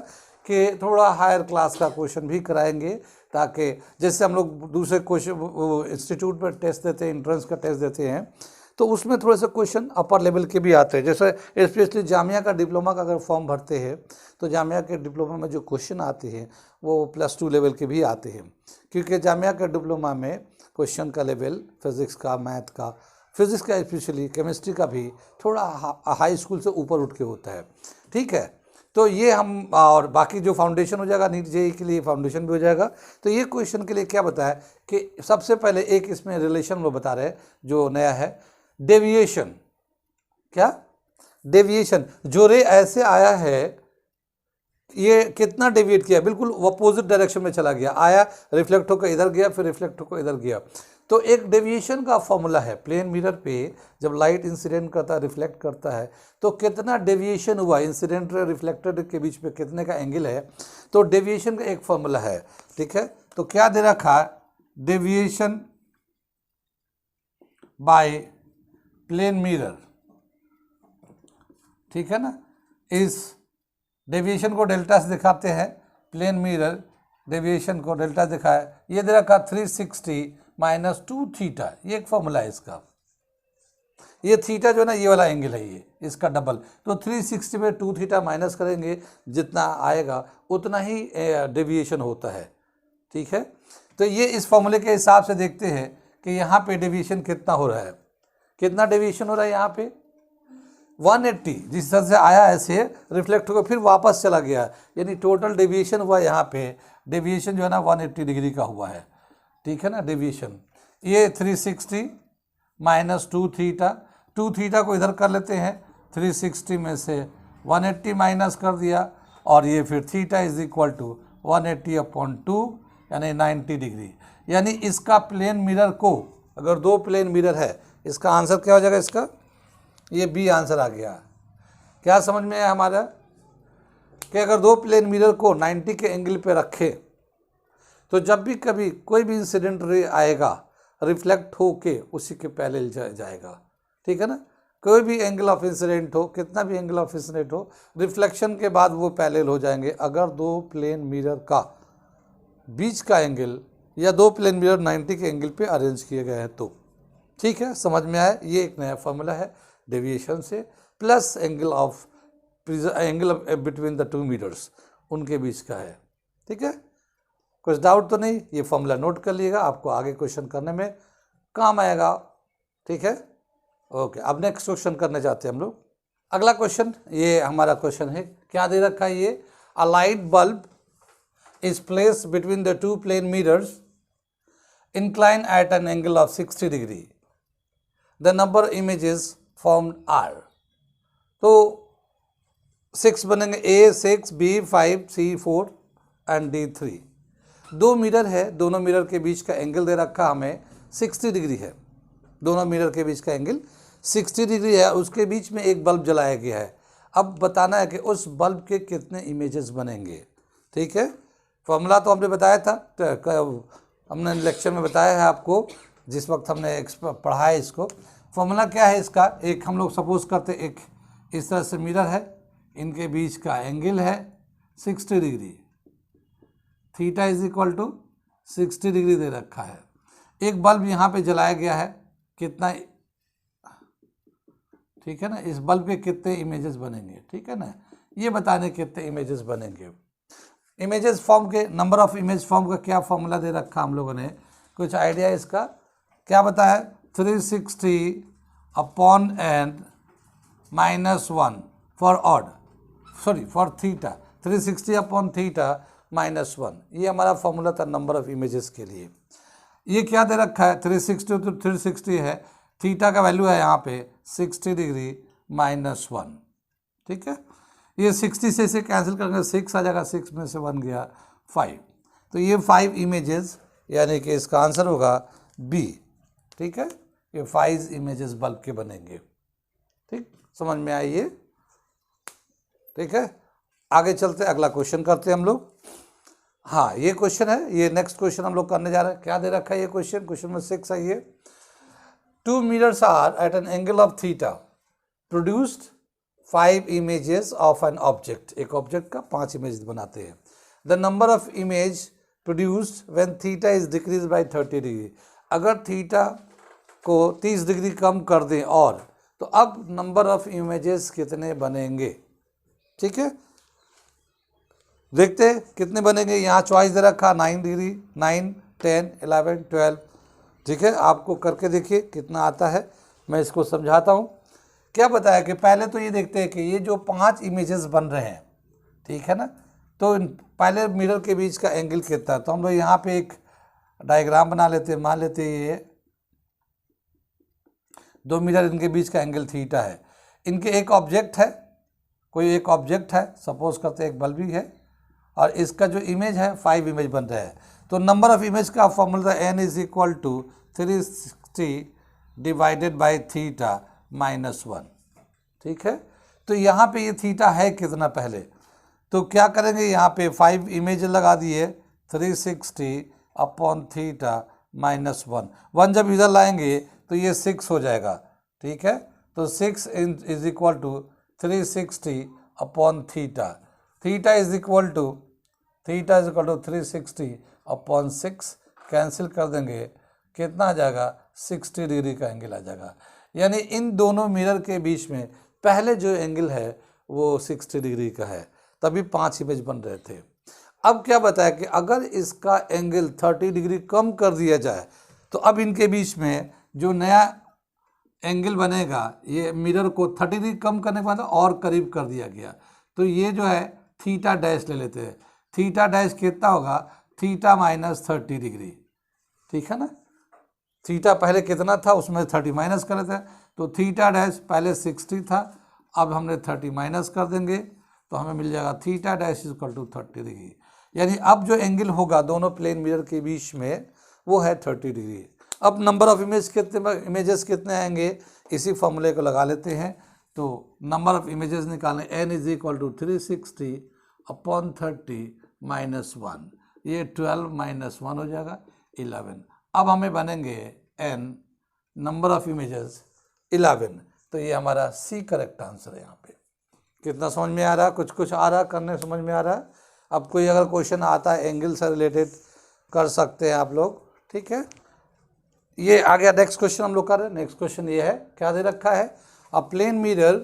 कि थोड़ा हायर क्लास का क्वेश्चन भी कराएंगे, ताकि जैसे हम लोग दूसरे क्वेश्चन इंस्टीट्यूट पर टेस्ट देते हैं, एंट्रेंस का टेस्ट देते हैं, तो उसमें थोड़े से क्वेश्चन अपर लेवल के भी आते हैं। जैसे स्पेशली जामिया का डिप्लोमा का अगर फॉर्म भरते हैं तो जामिया के डिप्लोमा में जो क्वेश्चन आते हैं वो +2 लेवल के भी आते हैं, क्योंकि जामिया के डिप्लोमा में क्वेश्चन का लेवल फिज़िक्स का, मैथ का, फिज़िक्स का स्पेशली, केमिस्ट्री का भी थोड़ा हाई स्कूल से ऊपर उठ के होता है। ठीक है, तो ये हम, और बाकी जो फाउंडेशन हो जाएगा नीट जेईई के लिए, फाउंडेशन भी हो जाएगा। तो ये क्वेश्चन के लिए क्या बताया कि सबसे पहले एक इसमें रिलेशन वो बता रहे हैं जो नया है, डेविएशन। क्या? डेविएशन, जो रे ऐसे आया है ये कितना डेविएट किया, बिल्कुल अपोजिट डायरेक्शन में चला गया, आया रिफ्लेक्ट होकर इधर गया, फिर रिफ्लेक्ट होकर इधर गया। तो एक डेविएशन का फॉर्मूला है, प्लेन मिरर पे जब लाइट इंसिडेंट करता है, रिफ्लेक्ट करता है, तो कितना डेविएशन हुआ इंसिडेंट और रिफ्लेक्टेड के बीच में, कितने का एंगल है, तो डेविएशन का एक फॉर्मूला है। ठीक है, तो क्या दे रखा, डेविएशन बाय प्लेन मिरर, ठीक है ना, इस डेविएशन को डेल्टा से दिखाते हैं, प्लेन मिरर डेविएशन को डेल्टा दिखाया, ये दे रखा 360 - 2 थीटा, ये एक फॉर्मूला है इसका, ये थीटा जो है ना ये वाला एंगल है, ये इसका डबल, तो 360 में 2 थीटा माइनस करेंगे, जितना आएगा उतना ही डेविएशन होता है। ठीक है, तो ये इस फॉर्मूले के हिसाब से देखते हैं कि यहाँ पे डेविएशन कितना हो रहा है, कितना डेविएशन हो रहा है यहाँ पे 180, जिस तरह से आया ऐसे रिफ्लेक्ट होकर फिर वापस चला गया, यानी टोटल डेविएशन हुआ यहाँ पे, डेविएशन जो है ना 180 डिग्री का हुआ है। ठीक है ना, डेविएशन ये 360 माइनस 2 थीटा, 2 थीटा को इधर कर लेते हैं, 360 में से 180 माइनस कर दिया, और ये फिर थीटा इज इक्वल टू 180/2 यानी 90 डिग्री। यानी इसका प्लेन मिरर को, अगर दो प्लेन मिरर है, इसका आंसर क्या हो जाएगा, इसका ये बी आंसर आ गया। क्या समझ में आया हमारा कि अगर दो प्लेन मिरर को 90 के एंगल पे रखे तो जब भी कभी कोई भी इंसिडेंट रे आएगा रिफ्लेक्ट होके उसी के पैरेलल जाएगा। ठीक है ना, कोई भी एंगल ऑफ इंसिडेंट हो, कितना भी एंगल ऑफ इंसिडेंट हो, रिफ्लेक्शन के बाद वो पैरेलल हो जाएंगे अगर दो प्लेन मिरर का बीच का एंगल या दो प्लेन मिरर 90 के एंगल पे अरेंज किए गए हैं तो। ठीक है, समझ में आया, ये एक नया फॉर्मूला है डेविएशन से, plus angle between the 2 mirrors उनके बीच का है। ठीक है, कुछ डाउट तो नहीं, ये फॉर्मूला नोट कर लीजिएगा, आपको आगे क्वेश्चन करने में काम आएगा। ठीक है, ओके, अब नेक्स्ट क्वेश्चन करने जाते हैं हम लोग। अगला क्वेश्चन, ये हमारा क्वेश्चन है, क्या दे रखा है ये, a light bulb is placed between the 2 plane mirrors incline at an angle of 60 degree, the number images formed are. तो 6 बनेंगे, A 6, B 5, C 4 and D 3। दो मिरर है, दोनों मिरर के बीच का एंगल दे रखा हमें 60 डिग्री है, दोनों मिरर के बीच का एंगल 60 डिग्री है, उसके बीच में एक बल्ब जलाया गया है। अब बताना है कि उस बल्ब के कितने इमेजेस बनेंगे। ठीक है, फॉर्मूला तो हमने बताया था, हमने लेक्चर में बताया है आपको, जिस वक्त हमने पढ़ा है इसको। फॉर्मूला क्या है इसका, एक हम लोग सपोज करते, एक इस तरह से मिरर है, इनके बीच का एंगल है 60 degree, theta is equal to 60 degree दे रखा है। एक बल्ब यहाँ पे जलाया गया है, कितना, ठीक है ना, इस बल्ब के कितने इमेजेस बनेंगे। ठीक है ना, ये बताने कितने इमेजेस बनेंगे। इमेजेस फॉर्म के, नंबर ऑफ इमेज फॉर्म का क्या फॉर्मूला दे रखा हम लोगों ने, कुछ आइडिया इसका क्या बताया, 360/n -1 for odd, sorry for theta, 360/θ -1, ये हमारा फॉर्मूला था नंबर ऑफ इमेजेस के लिए। ये क्या दे रखा है, 360 तो 360 है, थीटा का वैल्यू है यहाँ पे 60 डिग्री -1। ठीक है, ये 60 से इसे कैंसिल करेंगे, 6 आ जाएगा, 6 में से 1 गया 5, तो ये 5 इमेजेस, यानी कि इसका आंसर होगा बी। ठीक है, ये 5 इमेजेस बल्ब के बनेंगे। ठीक, समझ में आई ये। ठीक है, आगे चलते, अगला क्वेश्चन करते हैं हम लोग। हाँ, ये क्वेश्चन है, ये नेक्स्ट क्वेश्चन हम लोग करने जा रहे हैं। क्या दे रखा है ये क्वेश्चन, क्वेश्चन नंबर 6 है ये, 2 mirrors are at an angle of theta produced 5 images of an object, एक ऑब्जेक्ट का 5 इमेज बनाते हैं। The number of image produced when theta is decrease by 30 degree, अगर थीटा को 30 डिग्री कम कर दें और, तो अब नंबर ऑफ इमेजेस कितने बनेंगे। ठीक है, देखते हैं कितने बनेंगे। यहाँ चॉइस दे रखा 9 डिग्री, 9, 10, 11, 12। ठीक है, आपको करके देखिए कितना आता है, मैं इसको समझाता हूँ। क्या बताया कि पहले तो ये देखते हैं कि ये जो 5 इमेजेस बन रहे हैं, ठीक है ना, तो पहले मिरर के बीच का एंगल कितना है, तो हम लोग यहाँ पे एक डायग्राम बना लेते हैं। मान लेते हैं ये 2 मिरर, इनके बीच का एंगल थीटा है, इनके एक ऑब्जेक्ट है, कोई एक ऑब्जेक्ट है, सपोज करते हैं एक बल्ब ही है, और इसका जो इमेज है 5 इमेज बन रहे हैं। तो नंबर ऑफ इमेज का formula n is equal to 360 divided by theta -1। ठीक है, तो यहाँ पे ये थीटा है कितना पहले, तो क्या करेंगे, यहाँ पे 5 इमेज लगा दिए, 360/θ -1, 1 जब इधर लाएंगे तो ये 6 हो जाएगा। ठीक है, तो 6 is equal to 360/θ, theta is equal to 360/6, cancel कर देंगे, कितना आ जाएगा, 60 डिग्री का एंगल आ जाएगा। यानी इन दोनों मिरर के बीच में पहले जो एंगल है वो 60 डिग्री का है, तभी 5 इमेज बन रहे थे। अब क्या बताया कि अगर इसका एंगल 30 डिग्री कम कर दिया जाए तो अब इनके बीच में जो नया एंगल बनेगा, ये मिरर को 30 डिग्री कम करने के बाद और करीब कर दिया गया, तो ये जो है थीटा डैश ले लेते हैं। थीटा डैश कितना होगा, थीटा माइनस 30 डिग्री, ठीक है ना। थीटा पहले कितना था उसमें 30 माइनस कर लेते हैं, तो थीटा डैश पहले 60 था, अब हमने 30 माइनस कर देंगे तो हमें मिल जाएगा theta dash equal to 30 degree. यानी अब जो एंगल होगा दोनों प्लेन मिरर के बीच में वो है 30 डिग्री। अब नंबर ऑफ इमेजेस कितने आएंगे, इसी फॉर्मूले को लगा लेते हैं। तो नंबर ऑफ इमेजेस निकालें, n is equal to 360 upon 30 minus 1, ये 12 माइनस 1 हो जाएगा 11। अब हमें बनेंगे n नंबर ऑफ इमेजेस 11, तो ये हमारा C करेक्ट आंसर है। यहाँ पे कितना समझ में आ रहा है, कुछ आ रहा करने समझ में आ रहा है। अब कोई अगर क्वेश्चन आता है एंगल से रिलेटेड कर सकते हैं आप लोग, ठीक है। ये आ गया, नेक्स्ट क्वेश्चन हम लोग कर रहे हैं। नेक्स्ट क्वेश्चन ये है, क्या दे रखा है, a plane mirror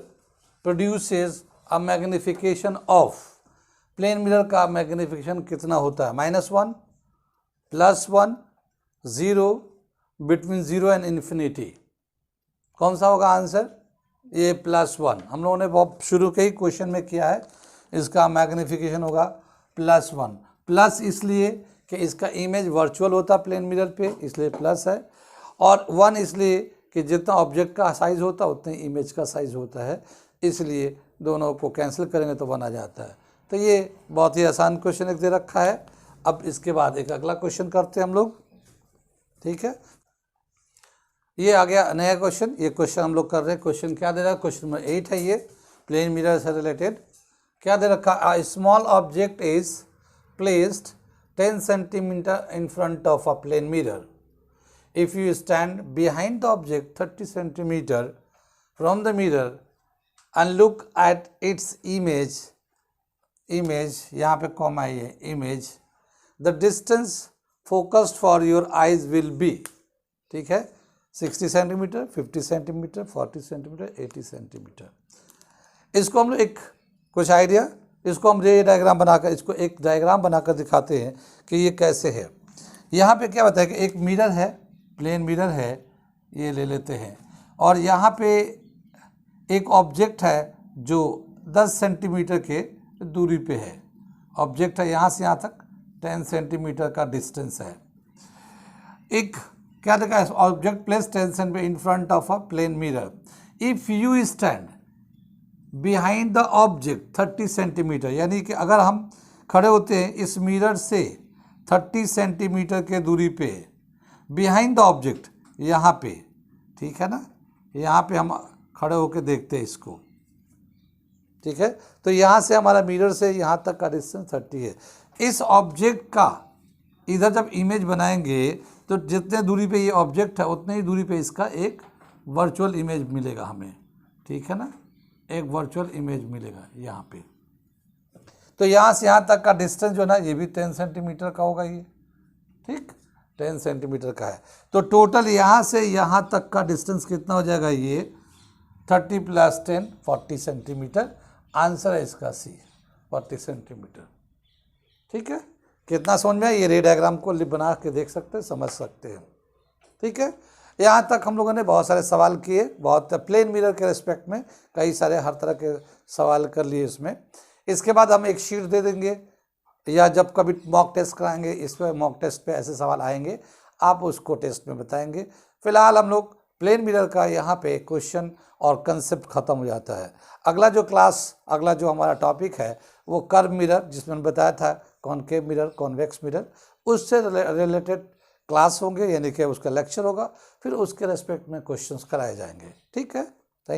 produces a magnification of, plane mirror का मैग्निफिकेशन कितना होता है, -1, +1, 0, बिटवीन 0 एंड इन्फिनिटी। कौन सा होगा आंसर, ये +1। हम लोगों ने बहुत शुरू के ही क्वेश्चन में किया है, इसका मैग्निफिकेशन होगा +1। प्लस इसलिए कि इसका इमेज वर्चुअल होता है प्लेन मिरर पे, इसलिए प्लस है, और 1 इसलिए कि जितना ऑब्जेक्ट का साइज़ होता है उतने इमेज का साइज़ होता है, इसलिए दोनों को कैंसिल करेंगे तो 1 आ जाता है। तो ये बहुत ही आसान क्वेश्चन एक दे रखा है। अब इसके बाद एक अगला क्वेश्चन करते हैं हम लोग, ठीक है। ये आ गया नया क्वेश्चन, ये क्वेश्चन हम लोग कर रहे हैं। क्वेश्चन क्या दे रहा है, क्वेश्चन नंबर 8 है ये, प्लेन मिरर से रिलेटेड। क्या दे रखा, a small object is placed 10 centimetre in front of a plane mirror. If you stand behind the object 30 centimeter from the mirror and look at its image, यहाँ पे comma है, image, the distance focused for your eyes will be, ठीक है, 60 centimetre, 50 centimetre, 40 centimetre, 80 centimetre. इसको हम लोग एक कुछ आइडिया, इसको हम रे डायग्राम बनाकर, इसको एक डायग्राम बनाकर दिखाते हैं कि ये कैसे है। यहाँ पे क्या बताया कि एक मिरर है, प्लेन मिरर है, ये ले लेते हैं, और यहाँ पे एक ऑब्जेक्ट है जो 10 सेंटीमीटर के दूरी पे है। ऑब्जेक्ट है यहाँ से यहाँ तक 10 सेंटीमीटर का डिस्टेंस है। एक क्या देखा है, object place 10 centimetre in front of a plane mirror. If you stand behind the object 30 centimetre, यानी कि अगर हम खड़े होते हैं इस मिरर से 30 सेंटीमीटर के दूरी पे, बिहाइंड द ऑब्जेक्ट यहाँ पे, ठीक है ना, यहाँ पे हम खड़े होकर देखते हैं इसको, ठीक है। तो यहाँ से हमारा मिरर से यहाँ तक का डिस्टेंस 30 है। इस ऑब्जेक्ट का इधर जब इमेज बनाएंगे तो जितने दूरी पे ये ऑब्जेक्ट है उतने ही दूरी पे इसका एक वर्चुअल इमेज मिलेगा हमें, ठीक है ना, एक वर्चुअल इमेज मिलेगा यहाँ पे। तो यहाँ से यहाँ तक का डिस्टेंस जो है ना, ये भी 10 सेंटीमीटर का होगा ये, ठीक, 10 सेंटीमीटर का है। तो टोटल यहाँ से यहाँ तक का डिस्टेंस कितना हो जाएगा, ये 30 + 10 40 सेंटीमीटर। आंसर है इसका सी, 40 सेंटीमीटर, ठीक है। कितना समझ में आया, ये रे डायग्राम को बना के देख सकते हैं, समझ सकते हैं, ठीक है। यहाँ तक हम लोगों ने बहुत सारे सवाल किए, बहुत प्लेन मिरर के रिस्पेक्ट में कई सारे हर तरह के सवाल कर लिए इसमें। इसके बाद हम एक शीट दे देंगे, या जब कभी मॉक टेस्ट कराएंगे इस पर, मॉक टेस्ट पे ऐसे सवाल आएंगे, आप उसको टेस्ट में बताएंगे। फिलहाल हम लोग प्लेन मिरर का यहाँ पे क्वेश्चन और कंसेप्ट ख़त्म हो जाता है। अगला जो हमारा टॉपिक है वो कर्व मिरर, जिसमें मैंने बताया था कॉनकेव मिरर, कॉन्वेक्स मिरर, उससे रिलेटेड क्लास होंगे, यानी कि उसका लेक्चर होगा, फिर उसके रेस्पेक्ट में क्वेश्चंस कराए जाएंगे, ठीक है।